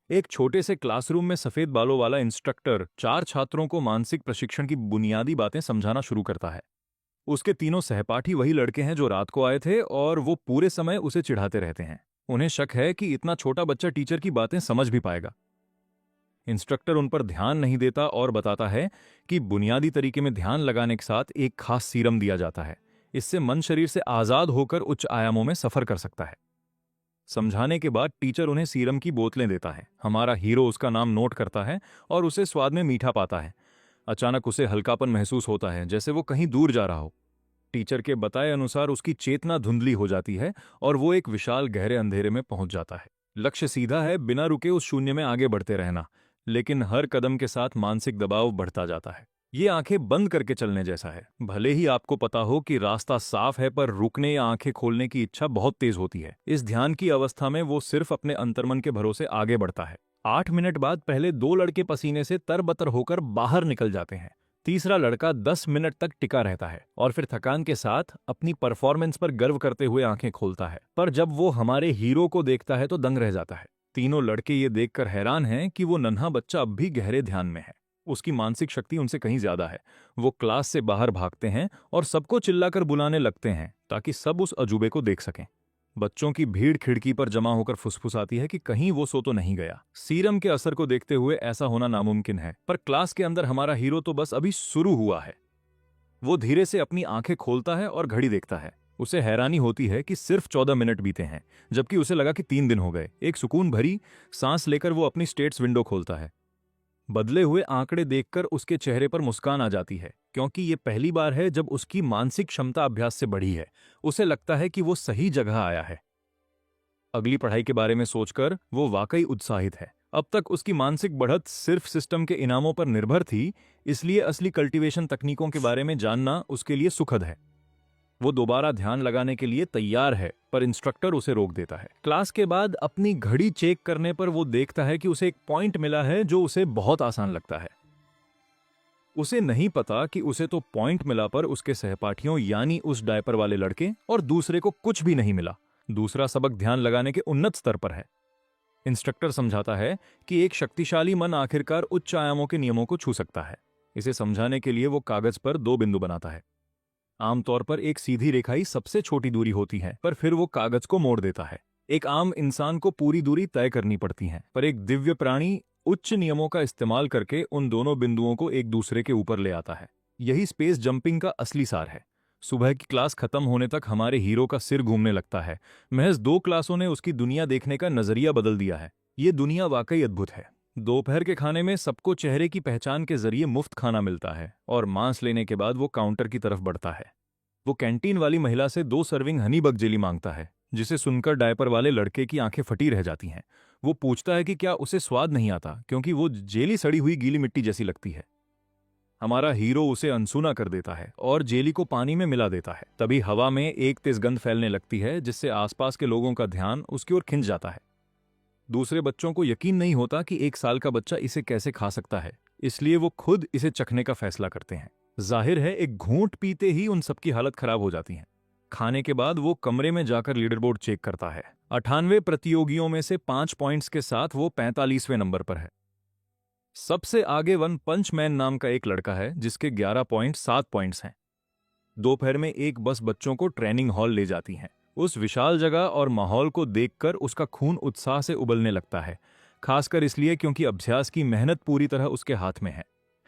एक छोटे से क्लासरूम में सफेद बालों वाला इंस्ट्रक्टर 4 छात्रों को मानसिक प्रशिक्षण की बुनियादी बातें समझाना शुरू करता है। उसके तीनों सहपाठी वही लड़के हैं जो रात को आए थे और वो पूरे समय उसे चिढ़ाते रहते हैं। उन्हें शक है कि इतना छोटा बच्चा टीचर की बातें समझ भी पाएगा। इंस्ट्रक्टर उन पर ध्यान नहीं देता और बताता है कि बुनियादी तरीके में ध्यान लगाने के साथ एक खास सीरम दिया जाता है। इससे मन शरीर से आजाद होकर उच्च आयामों में सफर कर सकता है। समझाने के बाद टीचर उन्हें सीरम की बोतलें देता है। हमारा हीरो उसका नाम नोट करता है और उसे स्वाद में मीठा पाता है। अचानक उसे हल्कापन महसूस होता है, जैसे वो कहीं दूर जा रहा हो। टीचर के बताए अनुसार उसकी चेतना धुंधली हो जाती है और वो एक विशाल गहरे अंधेरे में पहुंच जाता है। लक्ष्य सीधा है, बिना रुके उस शून्य में आगे बढ़ते रहना, लेकिन हर कदम के साथ मानसिक दबाव बढ़ता जाता है। ये आंखें बंद करके चलने जैसा है। भले ही आपको पता हो कि रास्ता साफ है, पर रुकने या आंखें खोलने की इच्छा बहुत तेज होती है। इस ध्यान की अवस्था में वो सिर्फ अपने अंतर्मन के भरोसे आगे बढ़ता है। 8 मिनट बाद पहले 2 लड़के पसीने से तरबतर होकर बाहर निकल जाते हैं। तीसरा लड़का 10 मिनट तक टिका रहता है और फिर थकान के साथ अपनी परफॉर्मेंस पर गर्व करते हुए आंखें खोलता है। पर जब वो हमारे हीरो को देखता है तो दंग रह जाता है। तीनों लड़के ये देखकर हैरान हैं कि वो नन्हा बच्चा अब भी गहरे ध्यान में है। उसकी मानसिक शक्ति उनसे कहीं ज्यादा है। वो क्लास से बाहर भागते हैं और सबको चिल्लाकर बुलाने लगते हैं ताकि सब उस अजूबे को देख सकें। बच्चों की भीड़ खिड़की पर जमा होकर फुसफुसाती है कि कहीं वो सो तो नहीं गया। सीरम के असर को देखते हुए ऐसा होना नामुमकिन है, पर क्लास के अंदर हमारा हीरो तो बस अभी शुरू हुआ है। वो धीरे से अपनी आंखें खोलता है और घड़ी देखता है। उसे हैरानी होती है कि सिर्फ 14 मिनट बीते हैं, जबकि उसे लगा कि 3 दिन हो गए। एक सुकून भरी सांस लेकर वो अपनी स्टेट्स विंडो खोलता है। बदले हुए आंकड़े देखकर उसके चेहरे पर मुस्कान आ जाती है, क्योंकि ये पहली बार है जब उसकी मानसिक क्षमता अभ्यास से बढ़ी है। उसे लगता है कि वो सही जगह आया है। अगली पढ़ाई के बारे में सोचकर वो वाकई उत्साहित है। अब तक उसकी मानसिक बढ़त सिर्फ सिस्टम के इनामों पर निर्भर थी, इसलिए असली कल्टीवेशन तकनीकों के बारे में जानना उसके लिए सुखद है। वो दोबारा ध्यान लगाने के लिए तैयार है, पर इंस्ट्रक्टर उसे रोक देता है। क्लास के बाद अपनी घड़ी चेक करने पर वो देखता है कि उसे एक पॉइंट मिला है जो उसे बहुत आसान लगता है। उसे नहीं पता कि उसे तो पॉइंट मिला, पर उसके सहपाठियों यानी उस डायपर वाले लड़के और दूसरे को कुछ भी नहीं मिला। दूसरा सबक ध्यान लगाने के उन्नत स्तर पर है। इंस्ट्रक्टर समझाता है कि एक शक्तिशाली मन आखिरकार उच्च आयामों के नियमों को छू सकता है। इसे समझाने के लिए वो कागज पर 2 बिंदु बनाता है। आमतौर पर एक सीधी रेखा ही सबसे छोटी दूरी होती है, पर फिर वो कागज को मोड़ देता है। एक आम इंसान को पूरी दूरी तय करनी पड़ती है, पर एक दिव्य प्राणी उच्च नियमों का इस्तेमाल करके उन दोनों बिंदुओं को एक दूसरे के ऊपर ले आता है। यही स्पेस जंपिंग का असली सार है। सुबह की क्लास खत्म होने तक हमारे हीरो का सिर घूमने लगता है। महज 2 क्लासों ने उसकी दुनिया देखने का नजरिया बदल दिया है। ये दुनिया वाकई अद्भुत है। दोपहर के खाने में सबको चेहरे की पहचान के जरिए मुफ्त खाना मिलता है और मांस लेने के बाद वो काउंटर की तरफ बढ़ता है। वो कैंटीन वाली महिला से 2 सर्विंग हनी बग जेली मांगता है, जिसे सुनकर डायपर वाले लड़के की आंखें फटी रह जाती हैं। वो पूछता है कि क्या उसे स्वाद नहीं आता, क्योंकि वो जेली सड़ी हुई गीली मिट्टी जैसी लगती है। हमारा हीरो उसे अनसुना कर देता है और जेली को पानी में मिला देता है। तभी हवा में एक तेज गंध फैलने लगती है, जिससे आसपास के लोगों का ध्यान उसकी ओर खिंच जाता है। दूसरे बच्चों को यकीन नहीं होता कि 1 साल का बच्चा इसे कैसे खा सकता है, इसलिए वो खुद इसे चखने का फैसला करते हैं। जाहिर है, एक घूंट पीते ही उन सबकी हालत खराब हो जाती है। खाने के बाद वो कमरे में जाकर लीडर बोर्ड चेक करता है। 98 प्रतियोगियों में से 5 पॉइंट्स के साथ वो 45वें नंबर पर है। सबसे आगे वन पंच मैन नाम का एक लड़का है, जिसके 11.7 पॉइंट्स हैं। दोपहर में एक बस बच्चों को ट्रेनिंग हॉल ले जाती है। उस विशाल जगह और माहौल को देखकर उसका खून उत्साह से उबलने लगता है, खासकर इसलिए क्योंकि अभ्यास की मेहनत पूरी तरह उसके हाथ में है।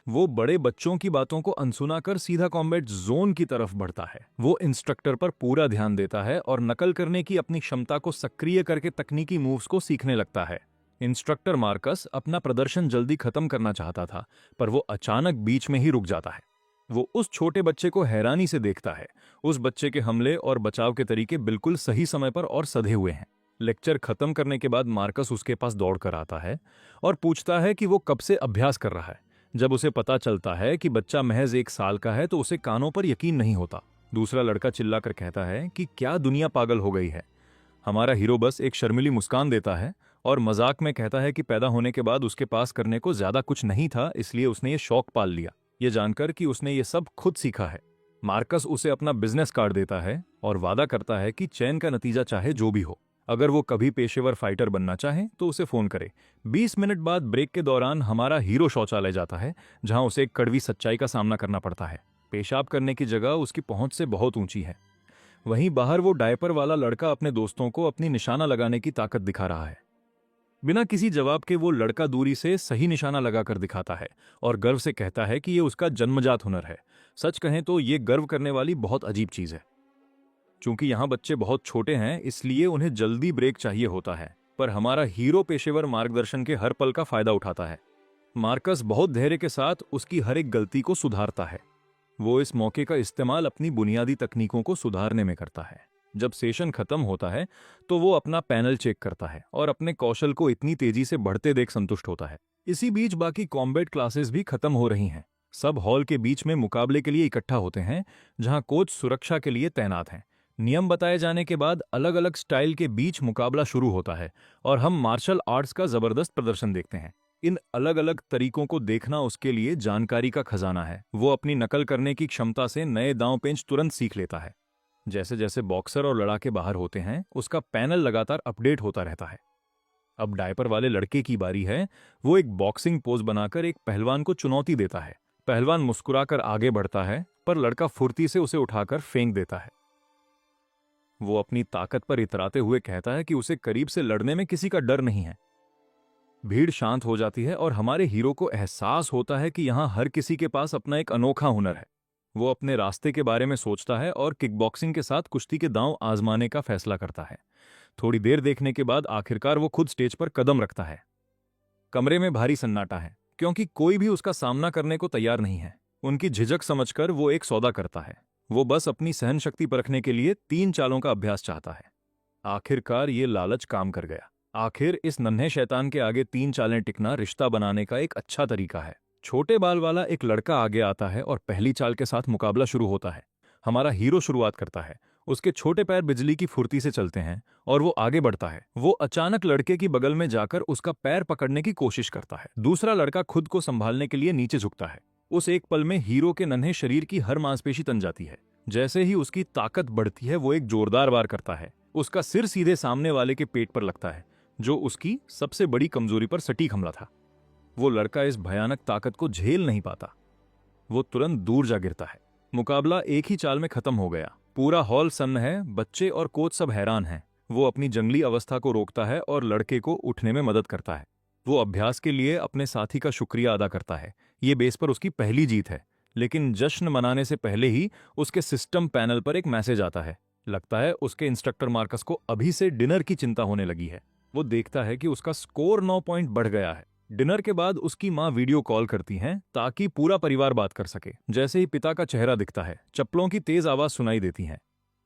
वो बड़े बच्चों की बातों को अनसुना कर सीधा कॉम्बैट जोन की तरफ बढ़ता है। वो इंस्ट्रक्टर पर पूरा ध्यान देता है और नकल करने की अपनी क्षमता को सक्रिय करके तकनीकी मूव्स को सीखने लगता है। इंस्ट्रक्टर मार्कस अपना प्रदर्शन जल्दी खत्म करना चाहता था, पर वो अचानक बीच में ही रुक जाता है। वो उस छोटे बच्चे को हैरानी से देखता है। उस बच्चे के हमले और बचाव के तरीके बिल्कुल सही समय पर और सधे हुए हैं। लेक्चर खत्म करने के बाद मार्कस उसके पास दौड़ कर आता है और पूछता है कि वो कब से अभ्यास कर रहा है। जब उसे पता चलता है कि बच्चा महज 1 साल का है, तो उसे कानों पर यकीन नहीं होता। दूसरा लड़का चिल्लाकर कहता है कि क्या दुनिया पागल हो गई है। हमारा हीरो बस एक शर्मीली मुस्कान देता है और मजाक में कहता है कि पैदा होने के बाद उसके पास करने को ज्यादा कुछ नहीं था, इसलिए उसने ये शौक पाल लिया, ये जानकर कि उसने ये सब खुद सीखा है। मार्कस उसे अपना बिजनेस कार्ड देता है और वादा करता है कि चयन का नतीजा चाहे जो भी हो, अगर वो कभी पेशेवर फाइटर बनना चाहे तो उसे फोन करे। 20 मिनट बाद ब्रेक के दौरान हमारा हीरो शौचालय जाता है, जहां उसे एक कड़वी सच्चाई का सामना करना पड़ता है। पेशाब करने की जगह उसकी पहुंच से बहुत ऊंची है। वहीं बाहर वो डायपर वाला लड़का अपने दोस्तों को अपनी निशाना लगाने की ताकत दिखा रहा है। बिना किसी जवाब के वो लड़का दूरी से सही निशाना लगाकर दिखाता है और गर्व से कहता है कि ये उसका जन्मजात हुनर है। सच कहें तो ये गर्व करने वाली बहुत अजीब चीज है। चूंकि यहाँ बच्चे बहुत छोटे हैं, इसलिए उन्हें जल्दी ब्रेक चाहिए होता है, पर हमारा हीरो पेशेवर मार्गदर्शन के हर पल का फायदा उठाता है। मार्कस बहुत धैर्य के साथ उसकी हर एक गलती को सुधारता है। वो इस मौके का इस्तेमाल अपनी बुनियादी तकनीकों को सुधारने में करता है। जब सेशन खत्म होता है तो वो अपना पैनल चेक करता है और अपने कौशल को इतनी तेजी से बढ़ते देख संतुष्ट होता है। इसी बीच बाकी कॉम्बैट क्लासेस भी खत्म हो रही हैं। सब हॉल के बीच में मुकाबले के लिए इकट्ठा होते हैं, जहां कोच सुरक्षा के लिए तैनात हैं। नियम बताए जाने के बाद अलग अलग स्टाइल के बीच मुकाबला शुरू होता है और हम मार्शल आर्ट्स का जबरदस्त प्रदर्शन देखते हैं। इन अलग अलग तरीकों को देखना उसके लिए जानकारी का खजाना है। वो अपनी नकल करने की क्षमता से नए दांव पेंच तुरंत सीख लेता है। जैसे जैसे बॉक्सर और लड़ाके बाहर होते हैं, उसका पैनल लगातार अपडेट होता रहता है। अब डायपर वाले लड़के की बारी है। वो एक बॉक्सिंग पोज बनाकर एक पहलवान को चुनौती देता है। पहलवान मुस्कुराकर आगे बढ़ता है, पर लड़का फुर्ती से उसे उठाकर फेंक देता है। वो अपनी ताकत पर इतराते हुए कहता है कि उसे करीब से लड़ने में किसी का डर नहीं है। भीड़ शांत हो जाती है और हमारे हीरो को एहसास होता है कि यहां हर किसी के पास अपना एक अनोखा हुनर है। वो अपने रास्ते के बारे में सोचता है और किकबॉक्सिंग के साथ कुश्ती के दांव आजमाने का फैसला करता है। थोड़ी देर देखने के बाद आखिरकार वो खुद स्टेज पर कदम रखता है। कमरे में भारी सन्नाटा है, क्योंकि कोई भी उसका सामना करने को तैयार नहीं है। उनकी झिझक समझकर वो एक सौदा करता है। वो बस अपनी सहन शक्ति परखने के लिए 3 चालों का अभ्यास चाहता है। आखिरकार ये लालच काम कर गया। आखिर इस नन्हे शैतान के आगे 3 चालें टिकना रिश्ता बनाने का एक अच्छा तरीका है। छोटे बाल वाला एक लड़का आगे आता है और पहली चाल के साथ मुकाबला शुरू होता है। हमारा हीरो शुरुआत करता है। उसके छोटे पैर बिजली की फुर्ती से चलते हैं और वो आगे बढ़ता है। वो अचानक लड़के की बगल में जाकर उसका पैर पकड़ने की कोशिश करता है। दूसरा लड़का खुद को संभालने के लिए नीचे झुकता है। उस एक पल में हीरो के नन्हे शरीर की हर मांसपेशी तन जाती है। जैसे ही उसकी ताकत बढ़ती है, वो एक जोरदार वार करता है। उसका सिर सीधे सामने वाले के पेट पर लगता है, जो उसकी सबसे बड़ी कमजोरी पर सटीक हमला था। वो लड़का इस भयानक ताकत को झेल नहीं पाता। वो तुरंत दूर जा गिरता है। मुकाबला एक ही चाल में खत्म हो गया। पूरा हॉल सन्न है। बच्चे और कोच सब हैरान हैं। वो अपनी जंगली अवस्था को रोकता है और लड़के को उठने में मदद करता है। वो अभ्यास के लिए अपने साथी का शुक्रिया अदा करता है। ये बेस पर उसकी पहली जीत है। लेकिन जश्न मनाने से पहले ही उसके सिस्टम पैनल पर एक मैसेज आता है। लगता है उसके इंस्ट्रक्टर मार्कस को अभी से डिनर की चिंता होने लगी है। वो देखता है कि उसका स्कोर 9 पॉइंट बढ़ गया है। डिनर के बाद उसकी माँ वीडियो कॉल करती हैं ताकि पूरा परिवार बात कर सके। जैसे ही पिता का चेहरा दिखता है, चप्पलों की तेज आवाज सुनाई देती है।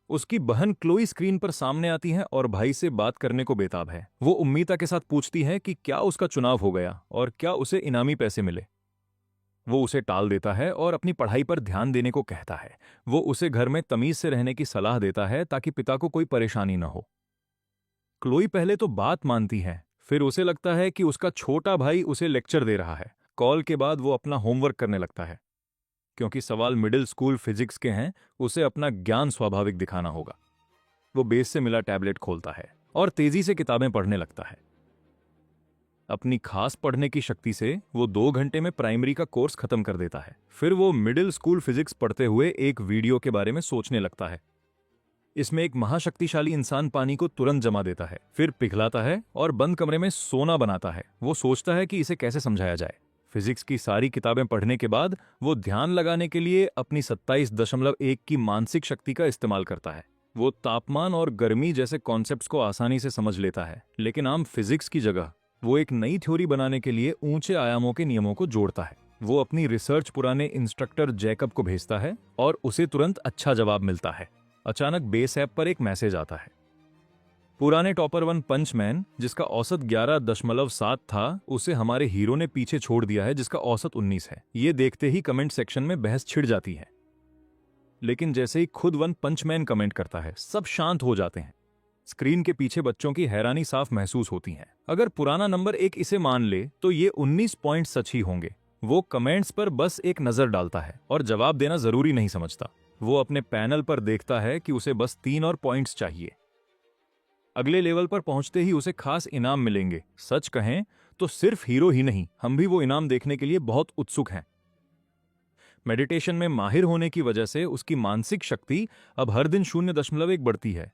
उसकी बहन क्लोई स्क्रीन पर सामने आती है और भाई से बात करने को बेताब है। वो उम्मीता के साथ पूछती है कि क्या उसका चुनाव हो गया और क्या उसे इनामी पैसे मिले। वो उसे टाल देता है और अपनी पढ़ाई पर ध्यान देने को कहता है। वो उसे घर में तमीज से रहने की सलाह देता है ताकि पिता को कोई परेशानी न हो। क्लोई पहले तो बात मानती है, फिर उसे लगता है कि उसका छोटा भाई उसे लेक्चर दे रहा है। कॉल के बाद वो अपना होमवर्क करने लगता है। क्योंकि सवाल मिडिल स्कूल फिजिक्स के हैं, उसे अपना ज्ञान स्वाभाविक दिखाना होगा। वो बेस से मिला टैबलेट खोलता है और तेजी से किताबें पढ़ने लगता है। अपनी खास पढ़ने की शक्ति से वो 2 घंटे में प्राइमरी का कोर्स खत्म कर देता है। फिर वो मिडिल स्कूल फिजिक्स पढ़ते हुए एक वीडियो के बारे में सोचने लगता है। इसमें एक महाशक्तिशाली इंसान पानी को तुरंत जमा देता है, फिर पिघलाता है और बंद कमरे में सोना बनाता है। वो सोचता है कि इसे कैसे समझाया जाए। फिजिक्स की सारी किताबें पढ़ने के बाद वो ध्यान लगाने के लिए अपनी 27.1 की मानसिक शक्ति का इस्तेमाल करता है। वो तापमान और गर्मी जैसे कॉन्सेप्ट्स को आसानी से समझ लेता है, लेकिन आम फिजिक्स की जगह वो एक नई थ्योरी बनाने के लिए ऊंचे आयामों के नियमों को जोड़ता है। वो अपनी रिसर्च पुराने इंस्ट्रक्टर जैकब को भेजता है और उसे तुरंत अच्छा जवाब मिलता है। अचानक बेस ऐप पर एक मैसेज आता है। पुराने टॉपर 1 पंचमैन, जिसका औसत 11.7 था, उसे हमारे हीरो ने पीछे छोड़ दिया है, जिसका औसत 19 है। ये देखते ही कमेंट सेक्शन में बहस छिड़ जाती है। लेकिन जैसे ही खुद 1 पंचमैन कमेंट करता है, सब शांत हो जाते हैं। स्क्रीन के पीछे बच्चों की हैरानी साफ महसूस होती है। अगर पुराना नंबर 1 इसे मान ले तो ये 19 पॉइंट सच ही होंगे। वो कमेंट्स पर बस एक नजर डालता है और जवाब देना जरूरी नहीं समझता। वो अपने पैनल पर देखता है कि उसे बस 3 और पॉइंट्स चाहिए। अगले लेवल पर पहुंचते ही उसे खास इनाम मिलेंगे। सच कहें तो सिर्फ हीरो ही नहीं, हम भी वो इनाम देखने के लिए बहुत उत्सुक हैं। मेडिटेशन में माहिर होने की वजह से उसकी मानसिक शक्ति अब हर दिन 0.1 बढ़ती है।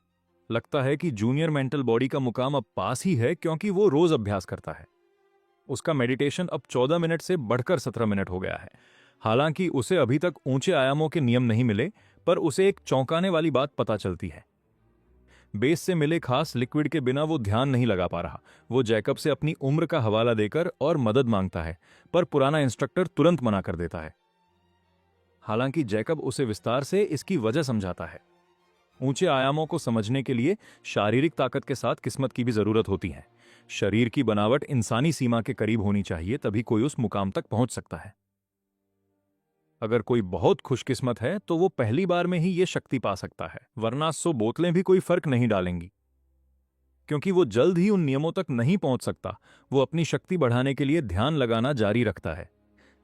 लगता है कि जूनियर मेंटल बॉडी का मुकाम अब पास ही है, क्योंकि वो रोज अभ्यास करता है। उसका मेडिटेशन अब 14 मिनट से बढ़कर 17 मिनट हो गया है। हालांकि उसे अभी तक ऊंचे आयामों के नियम नहीं मिले, पर उसे एक चौंकाने वाली बात पता चलती है। बेस से मिले खास लिक्विड के बिना वो ध्यान नहीं लगा पा रहा। वो जैकब से अपनी उम्र का हवाला देकर और मदद मांगता है, पर पुराना इंस्ट्रक्टर तुरंत मना कर देता है। हालांकि जैकब उसे विस्तार से इसकी वजह समझाता है। ऊंचे आयामों को समझने के लिए शारीरिक ताकत के साथ किस्मत की भी जरूरत होती है। शरीर की बनावट इंसानी सीमा के करीब होनी चाहिए, तभी कोई उस मुकाम तक पहुंच सकता है। अगर कोई बहुत खुशकिस्मत है तो वो पहली बार में ही ये शक्ति पा सकता है, वरना 100 बोतलें भी कोई फर्क नहीं डालेंगी। क्योंकि वो जल्द ही उन नियमों तक नहीं पहुंच सकता, वो अपनी शक्ति बढ़ाने के लिए ध्यान लगाना जारी रखता है।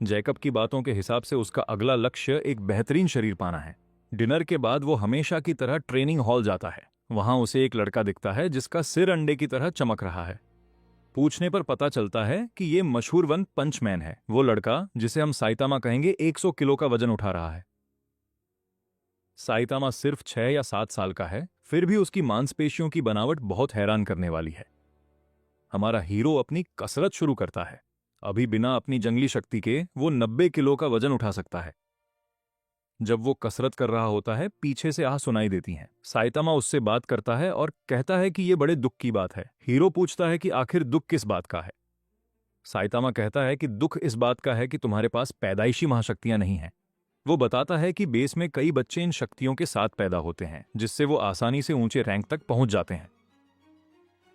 जैकब की बातों के हिसाब से उसका अगला लक्ष्य एक बेहतरीन शरीर पाना है। डिनर के बाद वो हमेशा की तरह ट्रेनिंग हॉल जाता है। वहां उसे एक लड़का दिखता है जिसका सिर अंडे की तरह चमक रहा है। पूछने पर पता चलता है कि ये मशहूर 1 पंचमैन है। वो लड़का, जिसे हम साइतामा कहेंगे, 100 किलो का वजन उठा रहा है। साइतामा सिर्फ 6 या 7 साल का है, फिर भी उसकी मांसपेशियों की बनावट बहुत हैरान करने वाली है। हमारा हीरो अपनी कसरत शुरू करता है। अभी बिना अपनी जंगली शक्ति के वो 90 किलो का वजन उठा सकता है। जब वो कसरत कर रहा होता है, पीछे से आह सुनाई देती हैं। साइतामा उससे बात करता है और कहता है कि ये बड़े दुख की बात है। हीरो पूछता है कि आखिर दुख किस बात का है। साइतामा कहता है कि दुख इस बात का है कि तुम्हारे पास पैदाइशी महाशक्तियां नहीं हैं। वो बताता है कि बेस में कई बच्चे इन शक्तियों के साथ पैदा होते हैं, जिससे वो आसानी से ऊंचे रैंक तक पहुंच जाते हैं।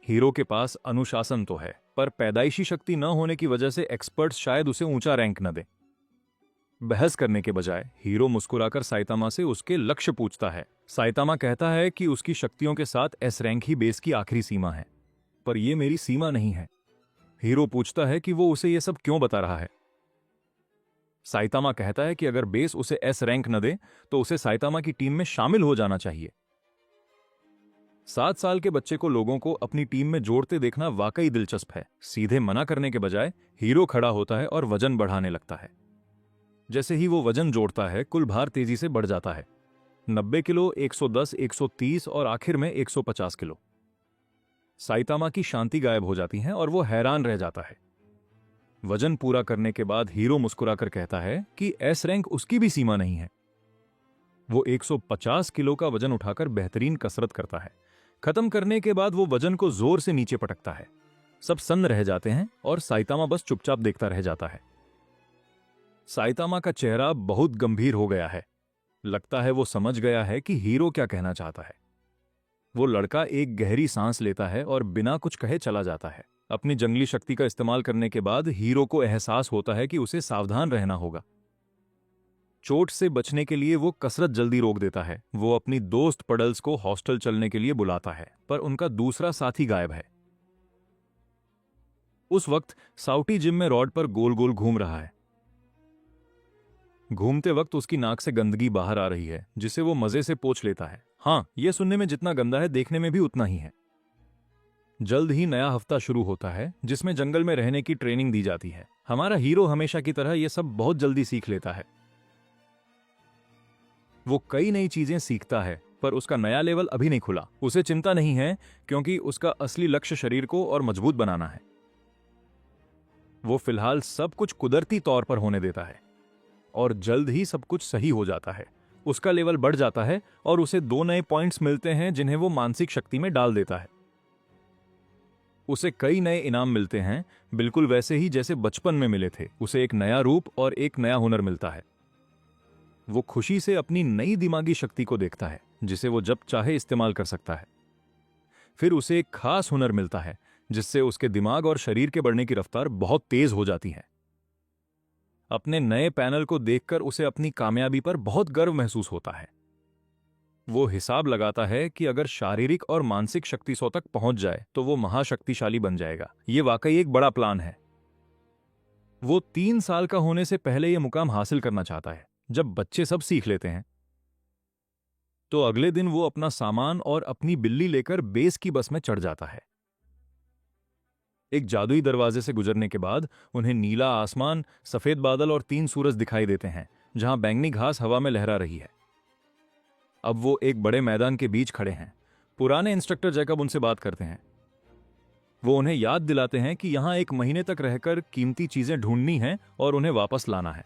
हीरो के पास अनुशासन तो है, पर पैदाइशी शक्ति न होने की वजह से एक्सपर्ट्स शायद उसे ऊंचा रैंक न दें। बहस करने के बजाय हीरो मुस्कुराकर साइतामा से उसके लक्ष्य पूछता है। साइतामा कहता है कि उसकी शक्तियों के साथ एस रैंक ही बेस की आखिरी सीमा है। पर यह मेरी सीमा नहीं है। हीरो पूछता है कि वो उसे यह सब क्यों बता रहा है। साइतामा कहता है कि अगर बेस उसे एस रैंक न दे तो उसे साइतामा की टीम में शामिल हो जाना चाहिए। 7 साल के बच्चे को लोगों को अपनी टीम में जोड़ते देखना वाकई दिलचस्प है। सीधे मना करने के बजाय हीरो खड़ा होता है और वजन बढ़ाने लगता है। जैसे ही वो वजन जोड़ता है, कुल भार तेजी से बढ़ जाता है। 90 किलो, 110, 130 और आखिर में 150 किलो। साइतामा की शांति गायब हो जाती है और वो हैरान रह जाता है। वजन पूरा करने के बाद हीरो मुस्कुराकर कहता है कि एस रैंक उसकी भी सीमा नहीं है। वो 150 किलो का वजन उठाकर बेहतरीन कसरत करता है। खत्म करने के बाद वो वजन को जोर से नीचे पटकता है। सब सन्न रह जाते हैं और साइतामा बस चुपचाप देखता रह जाता है। साइतामा का चेहरा बहुत गंभीर हो गया है। लगता है वो समझ गया है कि हीरो क्या कहना चाहता है। वो लड़का एक गहरी सांस लेता है और बिना कुछ कहे चला जाता है। अपनी जंगली शक्ति का इस्तेमाल करने के बाद हीरो को एहसास होता है कि उसे सावधान रहना होगा। चोट से बचने के लिए वो कसरत जल्दी रोक देता है। वो अपनी दोस्त पडल्स को हॉस्टल चलने के लिए बुलाता है, पर उनका दूसरा साथी गायब है। उस वक्त साउटी जिम में रॉड पर गोल गोल घूम रहा है। घूमते वक्त उसकी नाक से गंदगी बाहर आ रही है, जिसे वो मजे से पोंछ लेता है। हाँ, यह सुनने में जितना गंदा है, देखने में भी उतना ही है। जल्द ही नया हफ्ता शुरू होता है, जिसमें जंगल में रहने की ट्रेनिंग दी जाती है। हमारा हीरो हमेशा की तरह यह सब बहुत जल्दी सीख लेता है। वो कई नई चीजें सीखता है, पर उसका नया लेवल अभी नहीं खुला। उसे चिंता नहीं है, क्योंकि उसका असली लक्ष्य शरीर को और मजबूत बनाना है। वो फिलहाल सब कुछ कुदरती तौर पर होने देता है और जल्द ही सब कुछ सही हो जाता है। उसका लेवल बढ़ जाता है और उसे 2 नए पॉइंट्स मिलते हैं, जिन्हें वो मानसिक शक्ति में डाल देता है। उसे कई नए इनाम मिलते हैं, बिल्कुल वैसे ही जैसे बचपन में मिले थे। उसे एक नया रूप और एक नया हुनर मिलता है। वो खुशी से अपनी नई दिमागी शक्ति को देखता है, जिसे वो जब चाहे इस्तेमाल कर सकता है। फिर उसे एक खास हुनर मिलता है, जिससे उसके दिमाग और शरीर के बढ़ने की रफ्तार बहुत तेज हो जाती है। अपने नए पैनल को देखकर उसे अपनी कामयाबी पर बहुत गर्व महसूस होता है। वो हिसाब लगाता है कि अगर शारीरिक और मानसिक शक्ति 100 तक पहुंच जाए तो वो महाशक्तिशाली बन जाएगा। ये वाकई एक बड़ा प्लान है। वो 3 साल का होने से पहले यह मुकाम हासिल करना चाहता है। जब बच्चे सब सीख लेते हैं तो अगले दिन वो अपना सामान और अपनी बिल्ली लेकर बेस की बस में चढ़ जाता है। एक जादुई दरवाजे से गुजरने के बाद उन्हें नीला आसमान, सफेद बादल और 3 सूरज दिखाई देते हैं, जहां बैंगनी घास हवा में लहरा रही है। अब वो एक बड़े मैदान के बीच खड़े हैं। पुराने इंस्ट्रक्टर जैकब उनसे बात करते हैं। वो उन्हें याद दिलाते हैं कि यहां 1 महीने तक रहकर कीमती चीजें ढूंढनी हैं और उन्हें वापस लाना है।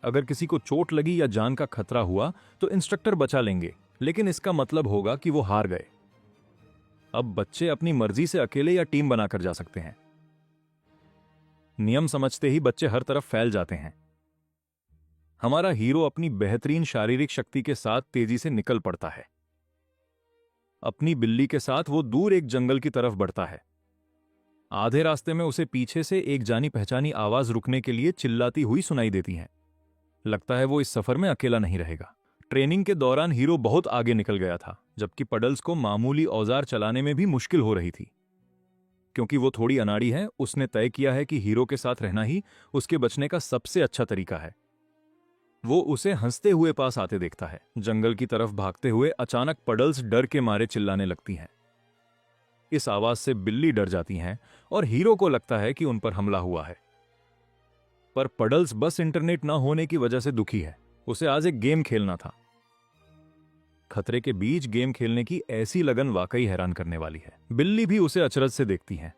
अगर किसी को चोट लगी या जान का खतरा हुआ तो इंस्ट्रक्टर बचा लेंगे, लेकिन इसका मतलब होगा कि वो हार गए। अब बच्चे अपनी मर्जी से अकेले या टीम बनाकर जा सकते हैं। नियम समझते ही बच्चे हर तरफ फैल जाते हैं। हमारा हीरो अपनी बेहतरीन शारीरिक शक्ति के साथ तेजी से निकल पड़ता है। अपनी बिल्ली के साथ वो दूर एक जंगल की तरफ बढ़ता है। आधे रास्ते में उसे पीछे से एक जानी पहचानी आवाज रुकने के लिए चिल्लाती हुई सुनाई देती है। लगता है वो इस सफर में अकेला नहीं रहेगा। ट्रेनिंग के दौरान हीरो बहुत आगे निकल गया था, जबकि पडल्स को मामूली औजार चलाने में भी मुश्किल हो रही थी। क्योंकि वो थोड़ी अनाड़ी है, उसने तय किया है कि हीरो के साथ रहना ही उसके बचने का सबसे अच्छा तरीका है। वो उसे हंसते हुए पास आते देखता है। जंगल की तरफ भागते हुए अचानक पडल्स डर के मारे चिल्लाने लगती हैं। इस आवाज से बिल्ली डर जाती हैं और हीरो को लगता है कि उन पर हमला हुआ है। पर पडल्स बस इंटरनेट ना होने की वजह से दुखी है। उसे आज एक गेम खेलना था। खतरे के बीच गेम खेलने की ऐसी लगन वाकई हैरान करने वाली है। बिल्ली भी उसे अचरज से देखती है।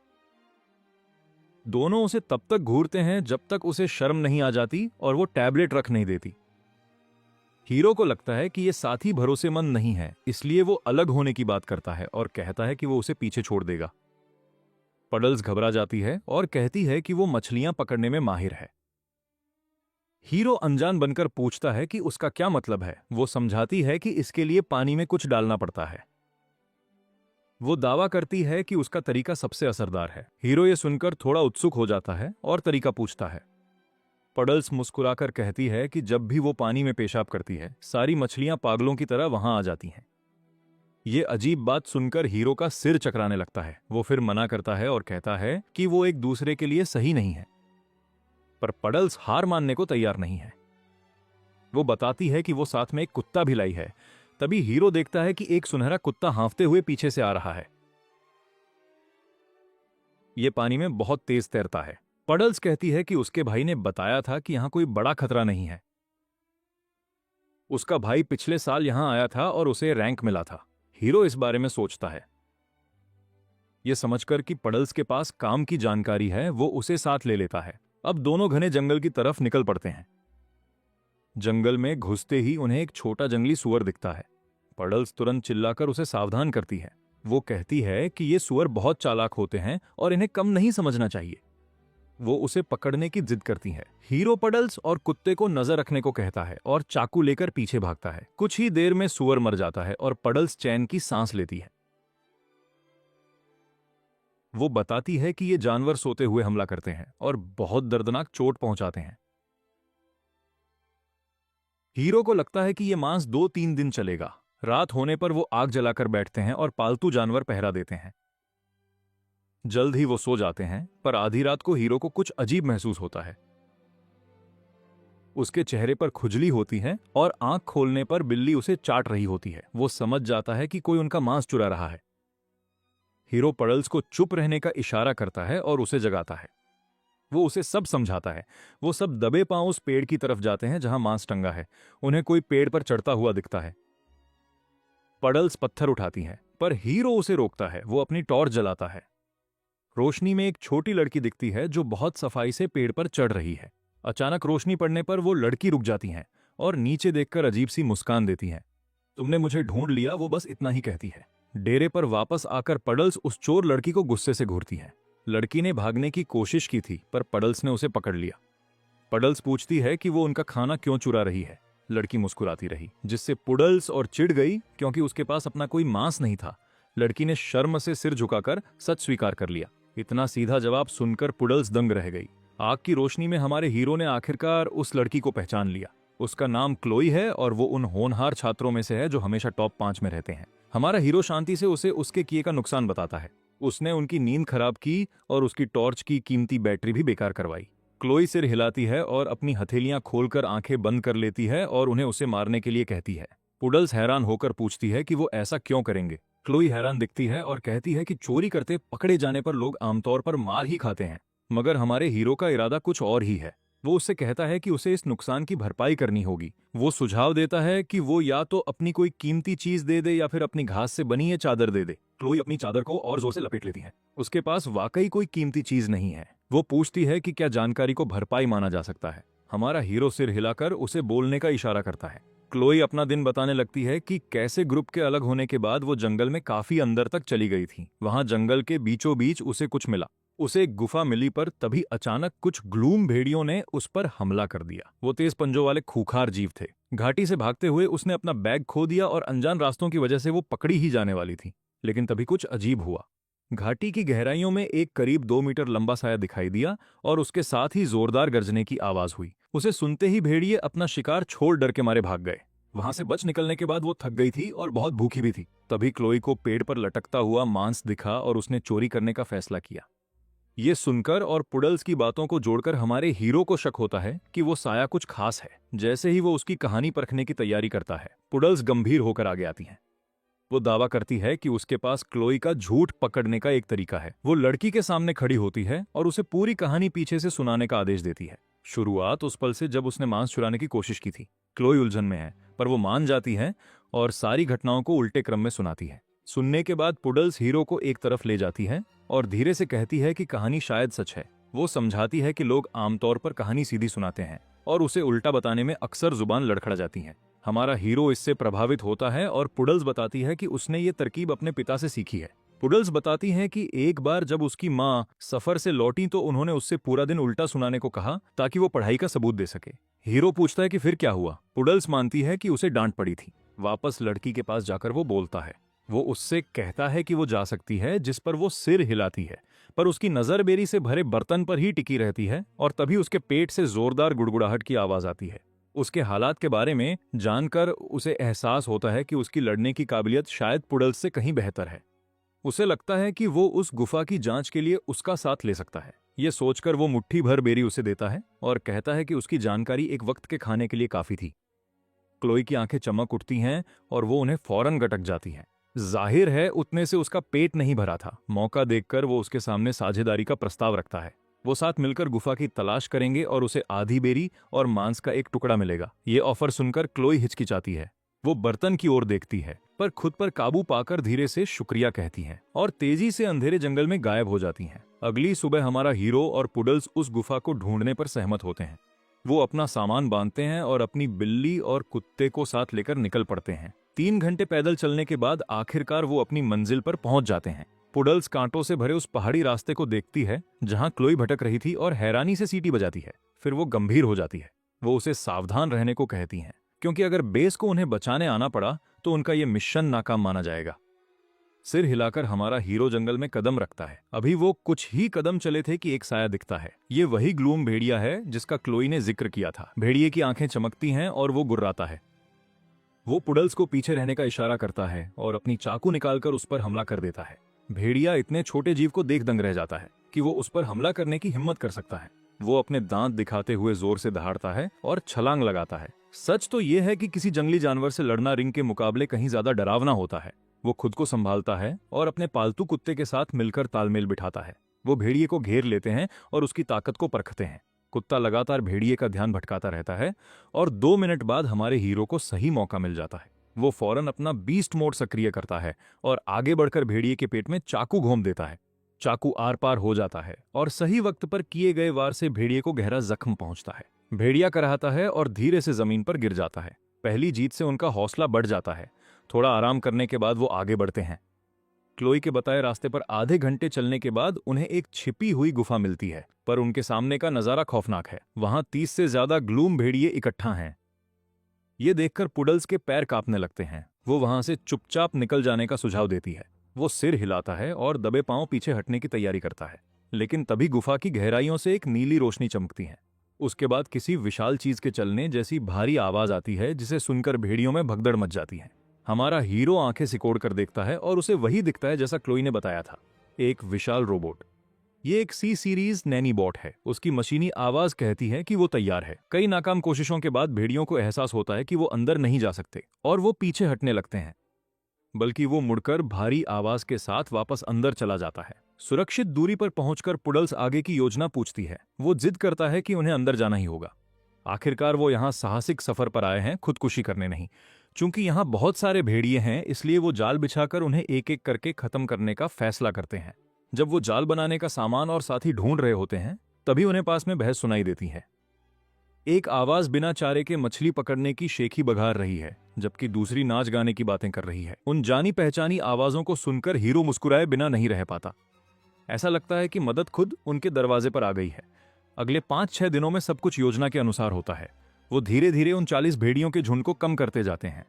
दोनों उसे तब तक घूरते हैं जब तक उसे शर्म नहीं आ जाती और वो टैबलेट रख नहीं देती। हीरो को लगता है कि ये साथी भरोसेमंद नहीं है, इसलिए वो अलग होने की बात करता है और कहता है कि वो उसे पीछे छोड़ देगा। पडल्स घबरा जाती है और कहती है कि वो मछलियां पकड़ने में माहिर है। हीरो अनजान बनकर पूछता है कि उसका क्या मतलब है। वो समझाती है कि इसके लिए पानी में कुछ डालना पड़ता है। वो दावा करती है कि उसका तरीका सबसे असरदार है। हीरो ये सुनकर थोड़ा उत्सुक हो जाता है और तरीका पूछता है। पडल्स मुस्कुराकर कहती है कि जब भी वो पानी में पेशाब करती है, सारी मछलियां पागलों की तरह वहां आ जाती हैं। ये अजीब बात सुनकर हीरो का सिर चकराने लगता है। वो फिर मना करता है और कहता है कि वो एक दूसरे के लिए सही नहीं है। पर पडल्स हार मानने को तैयार नहीं है। वो बताती है कि वो साथ में एक कुत्ता भी लाई है। तभी हीरो देखता है कि एक सुनहरा कुत्ता हांफते हुए पीछे से आ रहा है। ये पानी में बहुत तेज तैरता है। पडल्स कहती है कि उसके भाई ने बताया था कि यहां कोई बड़ा खतरा नहीं है। उसका भाई पिछले साल यहां आया था और उसे रैंक मिला था। हीरो इस बारे में सोचता है। ये समझकर कि पडल्स के पास काम की जानकारी है, वो उसे साथ ले लेता है। अब दोनों घने जंगल की तरफ निकल पड़ते हैं। जंगल में घुसते ही उन्हें एक छोटा जंगली सुअर दिखता है। पडल्स तुरंत चिल्लाकर उसे सावधान करती है। वो कहती है कि ये सुअर बहुत चालाक होते हैं और इन्हें कम नहीं समझना चाहिए। वो उसे पकड़ने की जिद करती है। हीरो पडल्स और कुत्ते को नजर रखने को कहता है और चाकू लेकर पीछे भागता है। कुछ ही देर में सुअर मर जाता है और पडल्स चैन की सांस लेती है। वो बताती है कि ये जानवर सोते हुए हमला करते हैं और बहुत दर्दनाक चोट पहुंचाते हैं। हीरो को लगता है कि ये मांस 2-3 दिन चलेगा। रात होने पर वो आग जलाकर बैठते हैं और पालतू जानवर पहरा देते हैं। जल्द ही वो सो जाते हैं, पर आधी रात को हीरो को कुछ अजीब महसूस होता है। उसके चेहरे पर खुजली होती है और आंख खोलने पर बिल्ली उसे चाट रही होती है। वो समझ जाता है कि कोई उनका मांस चुरा रहा है। हीरो पडल्स को चुप रहने का इशारा करता है और उसे जगाता है। वो उसे सब समझाता है। वो सब दबे पांव उस पेड़ की तरफ जाते हैं जहां मांस टंगा है। उन्हें कोई पेड़ पर चढ़ता हुआ दिखता है। पडल्स पत्थर उठाती है, पर हीरो उसे रोकता है। वो अपनी टॉर्च जलाता है। रोशनी में एक छोटी लड़की दिखती है जो बहुत सफाई से पेड़ पर चढ़ रही है। अचानक रोशनी पड़ने पर वो लड़की रुक जाती है और नीचे देखकर अजीब सी मुस्कान देती है। तुमने मुझे ढूंढ लिया, वो बस इतना ही कहती है। डेरे पर वापस आकर पडल्स उस चोर लड़की को गुस्से से घूरती है। लड़की ने भागने की कोशिश की थी, पर पडल्स ने उसे पकड़ लिया। पडल्स पूछती है कि वो उनका खाना क्यों चुरा रही है। लड़की मुस्कुराती रही, जिससे पुडल्स और चिढ़ गई क्योंकि उसके पास अपना कोई मांस नहीं था। लड़की ने शर्म से सिर झुकाकर सच स्वीकार कर लिया। इतना सीधा जवाब सुनकर पुडल्स दंग रह गई। आग की रोशनी में हमारे हीरो ने आखिरकार उस लड़की को पहचान लिया। उसका नाम क्लोई है और वो उन होनहार छात्रों में से है जो हमेशा टॉप 5 में रहते हैं। हमारा हीरो शांति से उसे उसके किए का नुकसान बताता है। उसने उनकी नींद खराब की और उसकी टॉर्च की कीमती बैटरी भी बेकार करवाई। क्लोई सिर हिलाती है और अपनी हथेलियां खोलकर आंखें बंद कर लेती है और उन्हें उसे मारने के लिए कहती है। पुडल्स हैरान होकर पूछती है कि वो ऐसा क्यों करेंगे। क्लोई हैरान दिखती है और कहती है कि चोरी करते पकड़े जाने पर लोग आमतौर पर मार ही खाते हैं, मगर हमारे हीरो का इरादा कुछ और ही है। वो उससे कहता है कि उसे इस नुकसान की भरपाई करनी होगी। वो सुझाव देता है कि वो या तो अपनी कोई कीमती चीज दे दे या फिर अपनी घास से बनी ये चादर दे दे। क्लोई अपनी चादर को और जोर से लपेट लेती है। उसके पास वाकई कोई कीमती चीज नहीं है। वो पूछती है कि क्या जानकारी को भरपाई माना जा सकता है। हमारा हीरो सिर हिलाकर उसे बोलने का इशारा करता है। क्लोई अपना दिन बताने लगती है कि कैसे ग्रुप के अलग होने के बाद वो जंगल में काफी अंदर तक चली गई थी। वहां जंगल के बीचों बीच उसे कुछ मिला। उसे एक गुफा मिली, पर तभी अचानक कुछ ग्लूम भेड़ियों ने उस पर हमला कर दिया। वो तेज पंजों वाले खूंखार जीव थे। घाटी से भागते हुए उसने अपना बैग खो दिया और अनजान रास्तों की वजह से वो पकड़ी ही जाने वाली थी। लेकिन तभी कुछ अजीब हुआ। घाटी की गहराइयों में एक करीब 2 मीटर लंबा साया दिखाई दिया और उसके साथ ही जोरदार गर्जने की आवाज हुई। उसे सुनते ही भेड़िए अपना शिकार छोड़ डर के मारे भाग गए। वहां से बच निकलने के बाद वो थक गई थी और बहुत भूखी भी थी। तभी क्लोई को पेड़ पर लटकता हुआ मांस दिखा और उसने चोरी करने का फैसला किया। ये सुनकर और पुडल्स की बातों को जोड़कर हमारे हीरो को शक होता है कि वो साया कुछ खास है। जैसे ही वो उसकी कहानी परखने की तैयारी करता है, पुडल्स गंभीर होकर आगे आती हैं। वो दावा करती है कि उसके पास क्लोई का झूठ पकड़ने का एक तरीका है। वो लड़की के सामने खड़ी होती है और उसे पूरी कहानी पीछे से सुनाने का आदेश देती है। शुरुआत उस पल से जब उसने मांस चुराने की कोशिश की थी। क्लोई उलझन में है, पर वो मान जाती है और सारी घटनाओं को उल्टे क्रम में सुनाती है। सुनने के बाद पुडल्स हीरो को एक तरफ ले जाती है और धीरे से कहती है कि कहानी शायद सच है। वो समझाती है कि लोग आमतौर पर कहानी सीधी सुनाते हैं और उसे उल्टा बताने में अक्सर जुबान लड़खड़ा जाती है। हमारा हीरो इससे प्रभावित होता है और पुडल्स बताती है कि उसने ये तरकीब अपने पिता से सीखी है। पुडल्स बताती हैं कि एक बार जब उसकी माँ सफर से लौटी तो उन्होंने उससे पूरा दिन उल्टा सुनाने को कहा ताकि वो पढ़ाई का सबूत दे सके। हीरो पूछता है कि फिर क्या हुआ। पुडल्स मानती है कि उसे डांट पड़ी थी। वापस लड़की के पास जाकर वो बोलता है। वो उससे कहता है कि वो जा सकती है, जिस पर वो सिर हिलाती है, पर उसकी नजर बेरी से भरे बर्तन पर ही टिकी रहती है और तभी उसके पेट से जोरदार गुड़गुड़ाहट की आवाज आती है। उसके हालात के बारे में जानकर उसे एहसास होता है कि उसकी लड़ने की काबिलियत शायद पुडल्स से कहीं बेहतर है। उसे लगता है कि वो उस गुफा की जांच के लिए उसका साथ ले सकता है। ये सोचकर वो मुट्ठी भर बेरी उसे देता है और कहता है कि उसकी जानकारी एक वक्त के खाने के लिए काफी थी। क्लोई की आंखें चमक उठती हैं और वो उन्हें फौरन गटक जाती है। जाहिर है उतने से उसका पेट नहीं भरा था। मौका देखकर वो उसके सामने साझेदारी का प्रस्ताव रखता है। वो साथ मिलकर गुफा की तलाश करेंगे और उसे आधी बेरी और मांस का एक टुकड़ा मिलेगा। ये ऑफर सुनकर क्लोई हिचकिचाती है, वो बर्तन की ओर देखती है, पर खुद पर काबू पाकर धीरे से शुक्रिया कहती है और तेजी से अंधेरे जंगल में गायब हो जाती हैं। अगली सुबह हमारा हीरो और पुडल्स उस गुफा को ढूंढने पर सहमत होते हैं। वो अपना सामान बांधते हैं और अपनी बिल्ली और कुत्ते को साथ लेकर निकल पड़ते हैं। 3 घंटे पैदल चलने के बाद आखिरकार वो अपनी मंजिल पर पहुंच जाते हैं। पुडल्स कांटों से भरे उस पहाड़ी रास्ते को देखती है जहां क्लोई भटक रही थी और हैरानी से सीटी बजाती है। फिर वो गंभीर हो जाती है। वो उसे सावधान रहने को कहती हैं, क्योंकि अगर बेस को उन्हें बचाने आना पड़ा तो उनका ये मिशन नाकाम माना जाएगा। सिर हिलाकर हमारा हीरो जंगल में कदम रखता है। अभी वो कुछ ही कदम चले थे कि एक साया दिखता है। ये वही ग्लूम भेड़िया है जिसका क्लोई ने जिक्र किया था। भेड़िए की आंखें चमकती हैं और वो गुर्राता है। वो पुडल्स को पीछे रहने का इशारा करता है और अपनी चाकू निकालकर उस पर हमला कर देता है। भेड़िया इतने छोटे जीव को देख दंग रह जाता है कि वो उस पर हमला करने की हिम्मत कर सकता है। वो अपने दांत दिखाते हुए जोर से दहाड़ता है और छलांग लगाता है। सच तो ये है कि किसी जंगली जानवर से लड़ना रिंग के मुकाबले कहीं ज्यादा डरावना होता है। वो खुद को संभालता है और अपने पालतू कुत्ते के साथ मिलकर तालमेल बिठाता है। वो भेड़िए को घेर लेते हैं और उसकी ताकत को परखते हैं। कुत्ता लगातार भेड़िए का ध्यान भटकाता रहता है और 2 मिनट बाद हमारे हीरो को सही मौका मिल जाता है। वो फौरन अपना बीस्ट मोड सक्रिय करता है और आगे बढ़कर भेड़िए के पेट में चाकू घोंप देता है। चाकू आर पार हो जाता है और सही वक्त पर किए गए वार से भेड़िए को गहरा जख्म पहुंचता है। भेड़िया कराहता है और धीरे से जमीन पर गिर जाता है। पहली जीत से उनका हौसला बढ़ जाता है। थोड़ा आराम करने के बाद वो आगे बढ़ते हैं। क्लोई के बताए रास्ते पर आधे घंटे चलने के बाद उन्हें एक छिपी हुई गुफा मिलती है, पर उनके सामने का नजारा खौफनाक है। वहां 30 से ज्यादा ग्लूम भेड़िए इकट्ठा हैं। ये देखकर पुडल्स के पैर कांपने लगते हैं। वो वहां से चुपचाप निकल जाने का सुझाव देती है। वो सिर हिलाता है और दबे पांव पीछे हटने की तैयारी करता है, लेकिन तभी गुफा की गहराइयों से एक नीली रोशनी चमकती है। उसके बाद किसी विशाल चीज के चलने जैसी भारी आवाज आती है, जिसे सुनकर भेड़ियों में भगदड़ मच जाती है। हमारा हीरो आंखें सिकोड़ कर देखता है और उसे वही दिखता है जैसा क्लोई ने बताया था, एक विशाल रोबोट। ये एक सी सीरीज नैनी बॉट है। उसकी मशीनी आवाज कहती है कि वो तैयार है। कई नाकाम कोशिशों के बाद भेड़ियों को एहसास होता है कि वो अंदर नहीं जा सकते और वो पीछे हटने लगते हैं, बल्कि वो मुड़कर भारी आवाज के साथ वापस अंदर चला जाता है। सुरक्षित दूरी पर पहुंचकर पुडल्स आगे की योजना पूछती है। वो जिद करता है कि उन्हें अंदर जाना ही होगा। आखिरकार वो यहाँ साहसिक सफर पर आए हैं, खुदकुशी करने नहीं। चूंकि यहाँ बहुत सारे भेड़िए हैं, इसलिए वो जाल बिछाकर उन्हें एक एक करके खत्म करने का फैसला करते हैं। जब वो जाल बनाने का सामान और साथी ढूंढ रहे होते हैं, तभी उन्हें पास में बहस सुनाई देती है। एक आवाज बिना चारे के मछली पकड़ने की शेखी बघार रही है, जबकि दूसरी नाच गाने की बातें कर रही है। उन जानी पहचानी आवाजों को सुनकर हीरो मुस्कुराए बिना नहीं रह पाता। ऐसा लगता है कि मदद खुद उनके दरवाजे पर आ गई है। अगले 5-6 दिनों में सब कुछ योजना के अनुसार होता है। वो धीरे धीरे उन 40 भेड़ियों के झुंड को कम करते जाते हैं।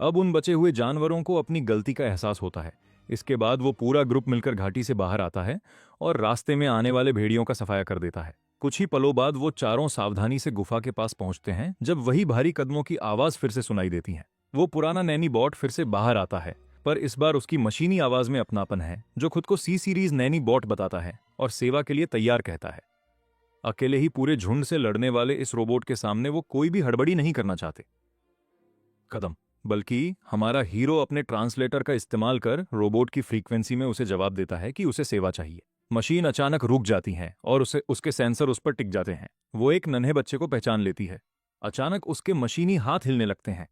अब उन बचे हुए जानवरों को अपनी गलती का एहसास होता है। इसके बाद वो पूरा ग्रुप मिलकर घाटी से बाहर आता है और रास्ते में आने वाले भेड़ियों का सफाया कर देता है। कुछ ही पलों बाद वो चारों सावधानी से गुफा के पास पहुंचते हैं, जब वही भारी कदमों की आवाज फिर से सुनाई देती है। वो पुराना नैनी बॉट फिर से बाहर आता है, पर इस बार उसकी मशीनी आवाज में अपनापन है, जो खुद को सी सीरीज नैनी बॉट बताता है और सेवा के लिए तैयार कहता है। अकेले ही पूरे झुंड से लड़ने वाले इस रोबोट के सामने वो कोई भी हड़बड़ी नहीं करना चाहते कदम, बल्कि हमारा हीरो अपने ट्रांसलेटर का इस्तेमाल कर रोबोट की फ्रीक्वेंसी में उसे जवाब देता है कि उसे सेवा चाहिए। मशीन अचानक रुक जाती है और उसके सेंसर उस पर टिक जाते हैं। वो एक नन्हे बच्चे को पहचान लेती है। अचानक उसके मशीनी हाथ हिलने लगते हैं।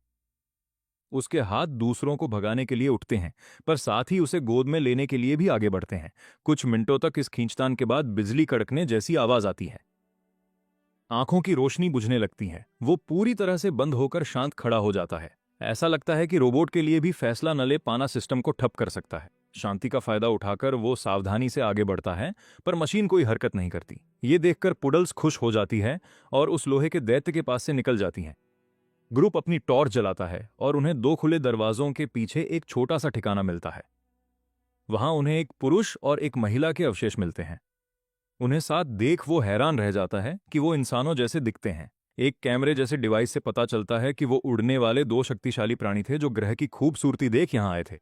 उसके हाथ दूसरों को भगाने के लिए उठते हैं, पर साथ ही उसे गोद में लेने के लिए भी आगे बढ़ते हैं। कुछ मिनटों तक इस खींचतान के बाद बिजली कड़कने जैसी आवाज आती है। आंखों की रोशनी बुझने लगती है। वो पूरी तरह से बंद होकर शांत खड़ा हो जाता है। ऐसा लगता है कि रोबोट के लिए भी फैसला न ले पाना सिस्टम को ठप कर सकता है। शांति का फायदा उठाकर वो सावधानी से आगे बढ़ता है, पर मशीन कोई हरकत नहीं करती। ये देखकर पुडल्स खुश हो जाती है और उस लोहे के दैत्य के पास से निकल जाती हैं। ग्रुप अपनी टॉर्च जलाता है और उन्हें 2 खुले दरवाजों के पीछे एक छोटा सा ठिकाना मिलता है। वहां उन्हें एक पुरुष और एक महिला के अवशेष मिलते हैं। उन्हें साथ देख वो हैरान रह जाता है कि वो इंसानों जैसे दिखते हैं। एक कैमरे जैसे डिवाइस से पता चलता है कि वो उड़ने वाले 2 शक्तिशाली प्राणी थे, जो ग्रह की खूबसूरती देख यहां आए थे।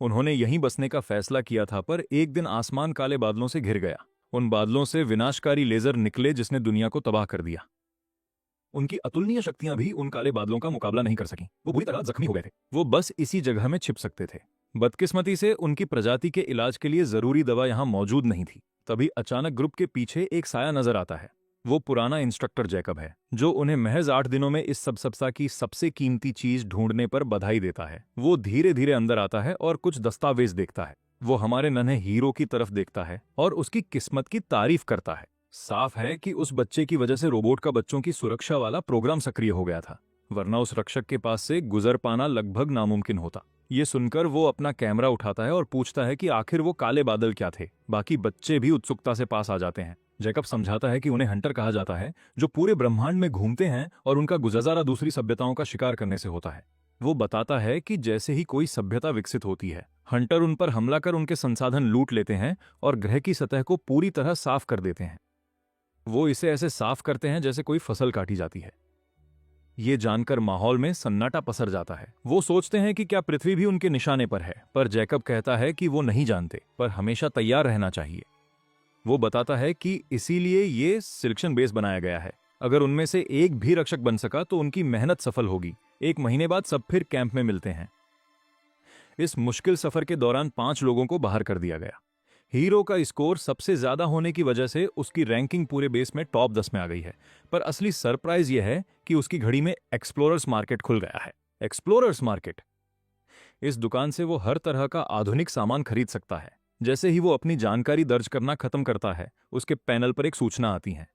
उन्होंने यहीं बसने का फैसला किया था, पर एक दिन आसमान काले बादलों से घिर गया। उन बादलों से विनाशकारी लेजर निकले जिसने दुनिया को तबाह कर दिया। उनकी अतुलनीय शक्तियां भी उन काले बादलों का मुकाबला नहीं कर सकीं। वो बुरी तरह जख्मी हो गए थे। वो बस इसी जगह में छिप सकते थे। बदकिस्मती से उनकी प्रजाति के इलाज के लिए जरूरी दवा यहां मौजूद नहीं थी। तभी अचानक ग्रुप के पीछे एक साया नजर आता है। वो पुराना इंस्ट्रक्टर जैकब है, जो उन्हें महज 8 दिनों में इस सबसबसा की सबसे कीमती चीज ढूंढने पर बधाई देता है। वो धीरे धीरे अंदर आता है और कुछ दस्तावेज देखता है। वो हमारे नन्हे हीरो की तरफ देखता है और उसकी किस्मत की तारीफ करता है। साफ है कि उस बच्चे की वजह से रोबोट का बच्चों की सुरक्षा वाला प्रोग्राम सक्रिय हो गया था, वरना उस रक्षक के पास से गुजर पाना लगभग नामुमकिन होता। ये सुनकर वो अपना कैमरा उठाता है और पूछता है कि आखिर वो काले बादल क्या थे। बाकी बच्चे भी उत्सुकता से पास आ जाते हैं। जैकब समझाता है कि उन्हें हंटर कहा जाता है, जो पूरे ब्रह्मांड में घूमते हैं और उनका गुजारा दूसरी सभ्यताओं का शिकार करने से होता है। वो बताता है कि जैसे ही कोई सभ्यता विकसित होती है, हंटर उन पर हमला कर उनके संसाधन लूट लेते हैं और ग्रह की सतह को पूरी तरह साफ कर देते हैं। वो इसे ऐसे साफ करते हैं जैसे कोई फसल काटी जाती है। ये जानकर माहौल में सन्नाटा पसर जाता है। वो सोचते हैं कि क्या पृथ्वी भी उनके निशाने पर है, पर जैकब कहता है कि वो नहीं जानते, पर हमेशा तैयार रहना चाहिए। वो बताता है कि इसीलिए ये सिलेक्शन बेस बनाया गया है। अगर उनमें से एक भी रक्षक बन सका तो उनकी मेहनत सफल होगी। 1 महीने बाद सब फिर कैंप में मिलते हैं। इस मुश्किल सफर के दौरान 5 लोगों को बाहर कर दिया गया। हीरो का स्कोर सबसे ज्यादा होने की वजह से उसकी रैंकिंग पूरे बेस में टॉप 10 में आ गई है। पर असली सरप्राइज यह है कि उसकी घड़ी में एक्सप्लोरर्स मार्केट खुल गया है। एक्सप्लोरर्स मार्केट, इस दुकान से वो हर तरह का आधुनिक सामान खरीद सकता है। जैसे ही वो अपनी जानकारी दर्ज करना खत्म करता है, उसके पैनल पर एक सूचना आती है।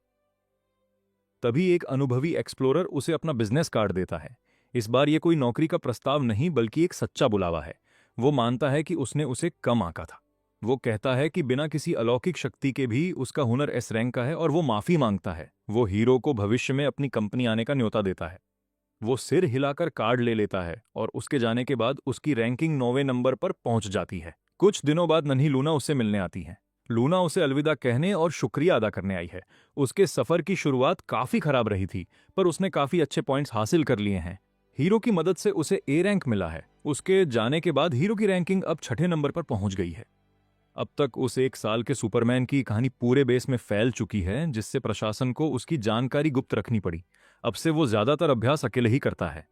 तभी एक अनुभवी एक्सप्लोरर उसे अपना बिजनेस कार्ड देता है। इस बार ये कोई नौकरी का प्रस्ताव नहीं, बल्कि एक सच्चा बुलावा है। वो मानता है कि उसने उसे कम आंका था। वो कहता है कि बिना किसी अलौकिक शक्ति के भी उसका हुनर एस रैंक का है और वो माफी मांगता है। वो हीरो को भविष्य में अपनी कंपनी आने का न्योता देता है। वो सिर हिलाकर कार्ड ले लेता है और उसके जाने के बाद उसकी रैंकिंग 9वें नंबर पर पहुंच जाती है। कुछ दिनों बाद नन्ही लूना उससे मिलने आती है। लूना उसे अलविदा कहने और शुक्रिया अदा करने आई है। उसके सफर की शुरुआत काफी खराब रही थी, पर उसने काफी अच्छे पॉइंट्स हासिल कर लिए हैं। हीरो की मदद से उसे ए रैंक मिला है। उसके जाने के बाद हीरो की रैंकिंग अब 6ठे नंबर पर पहुंच गई है। अब तक उस 1 साल के सुपरमैन की कहानी पूरे बेस में फैल चुकी है, जिससे प्रशासन को उसकी जानकारी गुप्त रखनी पड़ी। अब से वो ज्यादातर अभ्यास अकेले ही करता है।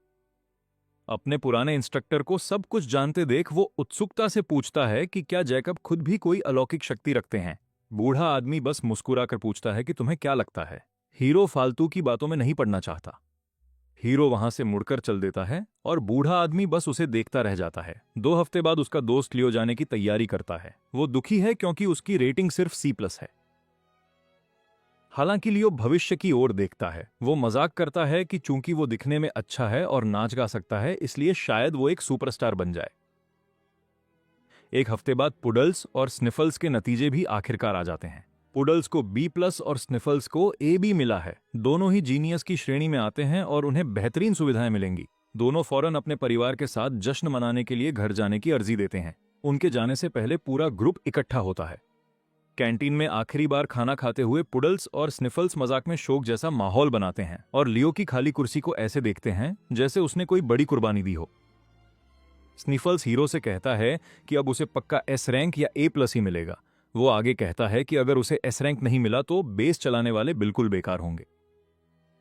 अपने पुराने इंस्ट्रक्टर को सब कुछ जानते देख वो उत्सुकता से पूछता है कि क्या जैकब खुद भी कोई अलौकिक शक्ति रखते हैं। बूढ़ा आदमी बस मुस्कुराकर पूछता है कि तुम्हें क्या लगता है। हीरो फालतू की बातों में नहीं पड़ना चाहता। हीरो वहां से मुड़कर चल देता है और बूढ़ा आदमी बस उसे देखता रह जाता है। 2 हफ्ते बाद उसका दोस्त लियो जाने की तैयारी करता है। वो दुखी है क्योंकि उसकी रेटिंग सिर्फ C+ है। हालांकि लियो भविष्य की ओर देखता है। वो मजाक करता है कि चूंकि वो दिखने में अच्छा है और नाच गा सकता है, इसलिए शायद वो एक सुपरस्टार बन जाए। 1 हफ्ते बाद पुडल्स और स्निफल्स के नतीजे भी आखिरकार आ जाते हैं। पुडल्स को B+ और स्निफल्स को AB मिला है। दोनों ही जीनियस की श्रेणी में आते हैं और उन्हें बेहतरीन सुविधाएं मिलेंगी। दोनों फौरन अपने परिवार के साथ जश्न मनाने के लिए घर जाने की अर्जी देते हैं। उनके जाने से पहले पूरा ग्रुप इकट्ठा होता है। कैंटीन में आखिरी बार खाना खाते हुए पुडल्स और स्निफल्स मजाक में शोक जैसा माहौल बनाते हैं और लियो की खाली कुर्सी को ऐसे देखते हैं जैसे उसने कोई बड़ी कुर्बानी दी हो। स्निफल्स हीरो से कहता है कि अब उसे पक्का S रैंक या A+ ही मिलेगा। वो आगे कहता है कि अगर उसे S रैंक नहीं मिला तो बेस चलाने वाले बिल्कुल बेकार होंगे।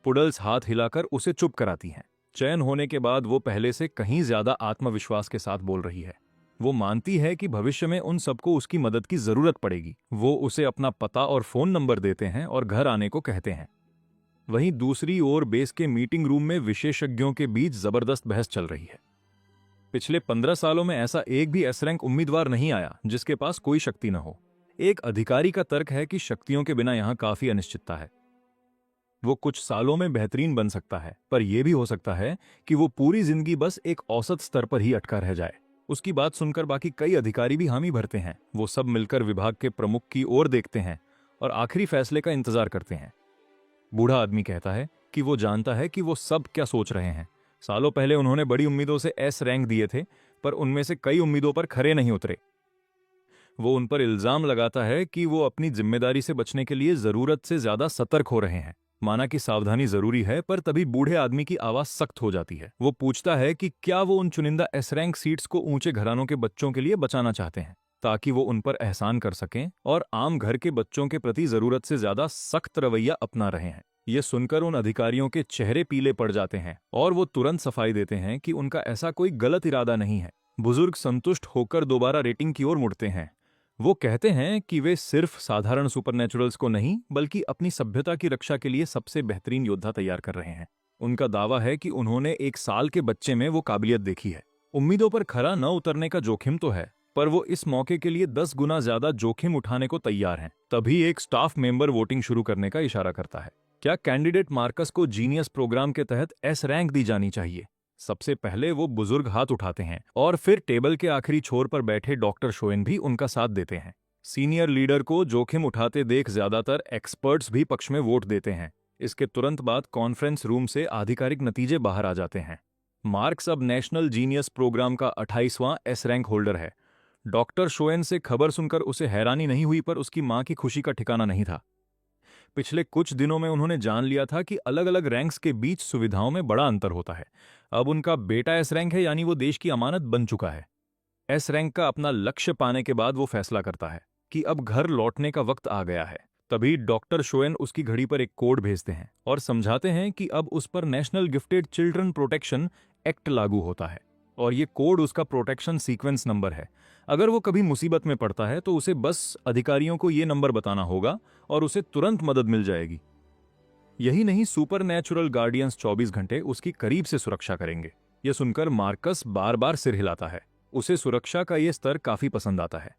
पुडल्स हाथ हिलाकर उसे चुप कराती हैं। चयन होने के बाद वो पहले से कहीं ज्यादा आत्मविश्वास के साथ बोल रही है। वो मानती है कि भविष्य में उन सबको उसकी मदद की जरूरत पड़ेगी। वो उसे अपना पता और फोन नंबर देते हैं और घर आने को कहते हैं। वहीं दूसरी ओर बेस के मीटिंग रूम में विशेषज्ञों के बीच जबरदस्त बहस चल रही है। पिछले 15 सालों में ऐसा एक भी S रैंक उम्मीदवार नहीं आया जिसके पास कोई शक्ति न हो। एक अधिकारी का तर्क है कि शक्तियों के बिना यहां काफी अनिश्चितता है। वो कुछ सालों में बेहतरीन बन सकता है, पर यह भी हो सकता है कि वो पूरी जिंदगी बस एक औसत स्तर पर ही अटका रह जाए। उसकी बात सुनकर बाकी कई अधिकारी भी हामी भरते हैं। वो सब मिलकर विभाग के प्रमुख की ओर देखते हैं और आखिरी फैसले का इंतजार करते हैं। बूढ़ा आदमी कहता है कि वो जानता है कि वो सब क्या सोच रहे हैं। सालों पहले उन्होंने बड़ी उम्मीदों से S रैंक दिए थे, पर उनमें से कई उम्मीदों पर खरे नहीं उतरे। वो उन पर इल्जाम लगाता है कि वो अपनी जिम्मेदारी से बचने के लिए जरूरत से ज्यादा सतर्क हो रहे हैं। माना कि सावधानी जरूरी है, पर तभी बूढ़े आदमी की आवाज सख्त हो जाती है। वो पूछता है कि क्या वो उन चुनिंदा S रैंक सीट्स को ऊंचे घरानों के बच्चों के लिए बचाना चाहते हैं, ताकि वो उन पर एहसान कर सकें और आम घर के बच्चों के प्रति जरूरत से ज्यादा सख्त रवैया अपना रहे हैं। ये सुनकर उन अधिकारियों के चेहरे पीले पड़ जाते हैं और वो तुरंत सफाई देते हैं कि उनका ऐसा कोई गलत इरादा नहीं है। बुजुर्ग संतुष्ट होकर दोबारा रेटिंग की ओर मुड़ते हैं। वो कहते हैं कि वे सिर्फ साधारण सुपरनैचुरल्स को नहीं बल्कि अपनी सभ्यता की रक्षा के लिए सबसे बेहतरीन योद्धा तैयार कर रहे हैं। उनका दावा है कि उन्होंने 1 साल के बच्चे में वो काबिलियत देखी है। उम्मीदों पर खरा न उतरने का जोखिम तो है, पर वो इस मौके के लिए 10 गुना ज्यादा जोखिम उठाने को तैयार हैं। तभी एक स्टाफ मेंबर वोटिंग शुरू करने का इशारा करता है। क्या कैंडिडेट मार्कस को जीनियस प्रोग्राम के तहत एस रैंक दी जानी चाहिए? सबसे पहले वो बुजुर्ग हाथ उठाते हैं और फिर टेबल के आखिरी छोर पर बैठे डॉक्टर शोएन भी उनका साथ देते हैं। सीनियर लीडर को जोखिम उठाते देख ज्यादातर एक्सपर्ट्स भी पक्ष में वोट देते हैं। इसके तुरंत बाद कॉन्फ्रेंस रूम से आधिकारिक नतीजे बाहर आ जाते हैं। मार्क्स अब नेशनल जीनियस प्रोग्राम का 28वां एस रैंक होल्डर है। डॉक्टर शोएन से खबर सुनकर उसे हैरानी नहीं हुई, पर उसकी मां की खुशी का ठिकाना नहीं था। पिछले कुछ दिनों में उन्होंने जान लिया था कि अलग अलग रैंक्स के बीच सुविधाओं में बड़ा अंतर होता है। अब उनका बेटा एस रैंक है, यानी वो देश की अमानत बन चुका है। एस रैंक का अपना लक्ष्य पाने के बाद वो फैसला करता है कि अब घर लौटने का वक्त आ गया है। तभी डॉक्टर शोएन उसकी घड़ी पर एक कोड भेजते हैं और समझाते हैं कि अब उस पर national gifted children protection act लागू होता है और ये कोड उसका प्रोटेक्शन सीक्वेंस नंबर है। अगर वो कभी मुसीबत में पड़ता है तो उसे बस अधिकारियों को ये नंबर बताना होगा और उसे तुरंत मदद मिल जाएगी। यही नहीं, सुपर नेचुरल गार्डियंस 24 घंटे उसकी करीब से सुरक्षा करेंगे। यह सुनकर मार्कस बार बार सिर हिलाता है। उसे सुरक्षा का ये स्तर काफी पसंद आता है।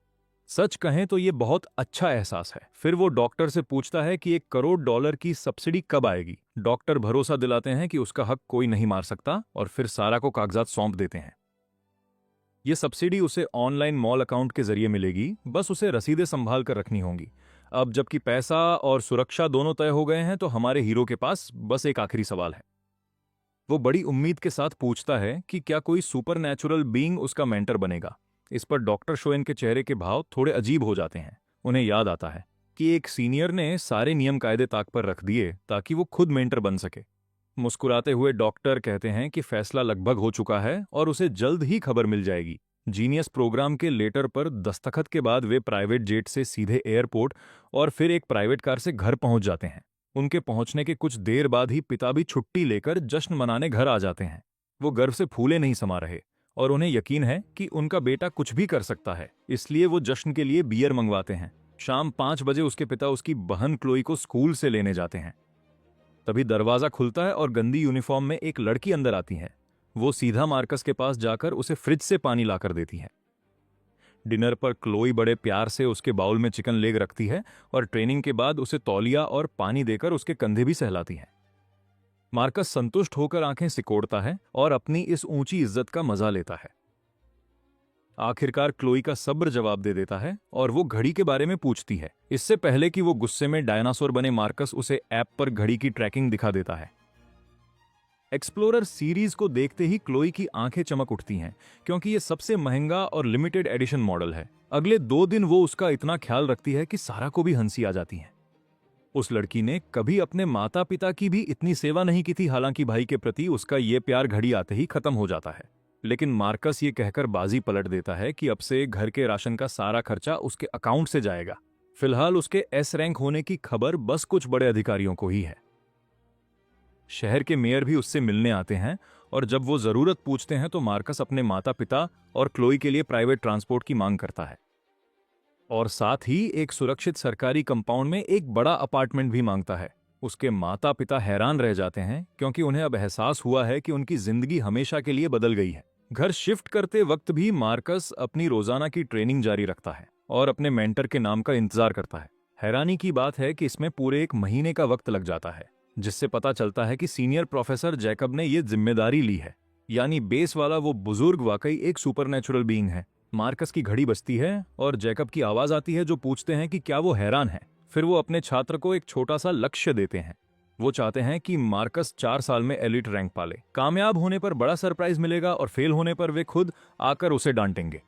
सच कहें तो ये बहुत अच्छा एहसास है। फिर वो डॉक्टर से पूछता है कि $1 करोड़ की सब्सिडी कब आएगी। डॉक्टर भरोसा दिलाते हैं कि उसका हक कोई नहीं मार सकता और फिर सारा को कागजात सौंप देते हैं। ये सब्सिडी उसे ऑनलाइन मॉल अकाउंट के जरिए मिलेगी, बस उसे रसीदें संभाल कर रखनी होंगी। अब जबकि पैसा और सुरक्षा दोनों तय हो गए हैं तो हमारे हीरो के पास बस एक आखिरी सवाल है। वो बड़ी उम्मीद के साथ पूछता है कि क्या कोई सुपर नेचुरल बीइंग उसका मेंटर बनेगा। इस पर डॉक्टर शोएन के चेहरे के भाव थोड़े अजीब हो जाते हैं। उन्हें याद आता है कि एक सीनियर ने सारे नियम कायदे ताक पर रख दिए ताकि वो खुद मेंटर बन सके। मुस्कुराते हुए डॉक्टर कहते हैं कि फैसला लगभग हो चुका है और उसे जल्द ही खबर मिल जाएगी। जीनियस प्रोग्राम के लेटर पर दस्तखत के बाद वे प्राइवेट जेट से सीधे एयरपोर्ट और फिर एक प्राइवेट कार से घर पहुंच जाते हैं। उनके पहुंचने के कुछ देर बाद ही पिता भी छुट्टी लेकर जश्न मनाने घर आ जाते हैं। वो गर्व से फूले नहीं समा रहे और उन्हें यकीन है कि उनका बेटा कुछ भी कर सकता है, इसलिए वो जश्न के लिए बियर मंगवाते हैं। शाम 5 बजे उसके पिता उसकी बहन क्लोई को स्कूल से लेने जाते हैं। तभी दरवाजा खुलता है और गंदी यूनिफॉर्म में एक लड़की अंदर आती है। वो सीधा मार्कस के पास जाकर उसे फ्रिज से पानी लाकर देती है। डिनर पर क्लोई बड़े प्यार से उसके बाउल में चिकन लेग रखती है और ट्रेनिंग के बाद उसे तौलिया और पानी देकर उसके कंधे भी सहलाती है। मार्कस संतुष्ट होकर आंखें सिकोड़ता है और अपनी इस ऊंची इज्जत का मजा लेता है। आखिरकार क्लोई का सब्र जवाब दे देता है और वो घड़ी के बारे में पूछती है। इससे पहले कि वो गुस्से में डायनासोर बने, मार्कस उसे ऐप पर घड़ी की ट्रैकिंग दिखा देता है। एक्सप्लोरर सीरीज को देखते ही क्लोई की आंखें चमक उठती हैं, क्योंकि ये सबसे महंगा और लिमिटेड एडिशन मॉडल है। अगले 2 दिन वो उसका इतना ख्याल रखती है कि सारा को भी हंसी आ जाती है। उस लड़की ने कभी अपने माता पिता की भी इतनी सेवा नहीं की थी, हालांकि भाई के प्रति उसका ये प्यार घड़ी आते ही खत्म हो जाता है। लेकिन मार्कस ये कहकर बाजी पलट देता है कि अब से घर के राशन का सारा खर्चा उसके अकाउंट से जाएगा। फिलहाल उसके एस रैंक होने की खबर बस कुछ बड़े अधिकारियों को ही है। शहर के मेयर भी उससे मिलने आते हैं और जब वो जरूरत पूछते हैं तो मार्कस अपने माता पिता और क्लोई के लिए प्राइवेट ट्रांसपोर्ट की मांग करता है और साथ ही एक सुरक्षित सरकारी कंपाउंड में एक बड़ा अपार्टमेंट भी मांगता है। उसके माता पिता हैरान रह जाते हैं क्योंकि उन्हें अब एहसास हुआ है कि उनकी जिंदगी हमेशा के लिए बदल गई है। घर शिफ्ट करते वक्त भी मार्कस अपनी रोजाना की ट्रेनिंग जारी रखता है और अपने मेंटर के नाम का इंतजार करता है। हैरानी की बात है कि इसमें पूरे 1 महीने का वक्त लग जाता है, जिससे पता चलता है कि सीनियर प्रोफेसर जैकब ने ये जिम्मेदारी ली है। यानी बेस वाला वो बुजुर्ग वाकई एक सुपरनेचुरल बीइंग है। मार्कस की घड़ी बजती है और जैकब की आवाज आती है, जो पूछते हैं कि क्या वो हैरान है। फिर वो अपने छात्र को एक छोटा सा लक्ष्य देते हैं। वो चाहते हैं कि मार्कस 4 साल में एलिट रैंक पाले। कामयाब होने पर बड़ा सरप्राइज मिलेगा और फेल होने पर वे खुद आकर उसे डांटेंगे।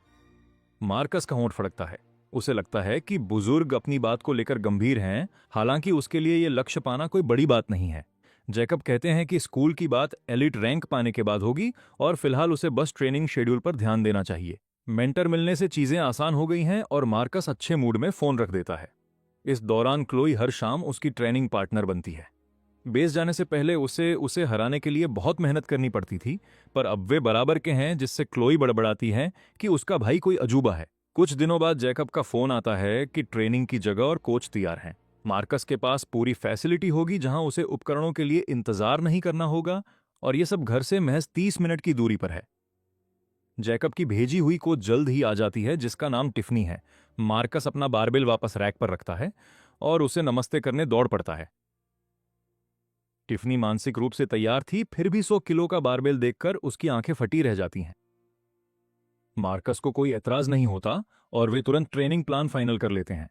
मार्कस का होंठ फड़कता है। उसे लगता है कि बुजुर्ग अपनी बात को लेकर गंभीर हैं, हालांकि उसके लिए यह लक्ष्य पाना कोई बड़ी बात नहीं है। जैकब कहते हैं कि स्कूल की बात एलिट रैंक पाने के बाद होगी और फिलहाल उसे बस ट्रेनिंग शेड्यूल पर ध्यान देना चाहिए। मेंटर मिलने से चीजें आसान हो गई हैं और मार्कस अच्छे मूड में फोन रख देता है। इस दौरान क्लोई हर शाम उसकी ट्रेनिंग पार्टनर बनती है। बेस जाने से पहले उसे हराने के लिए बहुत मेहनत करनी पड़ती थी, पर अब वे बराबर के हैं, जिससे क्लोई बड़बड़ाती है कि उसका भाई कोई अजूबा है, कुछ दिनों बाद जैकब का फोन आता है कि ट्रेनिंग की जगह और कोच तैयार हैं। मार्कस के पास पूरी फैसिलिटी होगी जहां उसे उपकरणों के लिए इंतजार नहीं करना होगा, और ये सब घर से महज 30 मिनट की दूरी पर है। जैकब की भेजी हुई कोच जल्द ही आ जाती है, जिसका नाम टिफनी है। मार्कस अपना बारबेल वापस रैक पर रखता है और उसे नमस्ते करने दौड़ पड़ता है। टिफनी मानसिक रूप से तैयार थी, फिर भी 100 किलो का बारबेल देखकर उसकी आंखें फटी रह जाती हैं। मार्कस को कोई एतराज नहीं होता और वे तुरंत ट्रेनिंग प्लान फाइनल कर लेते हैं।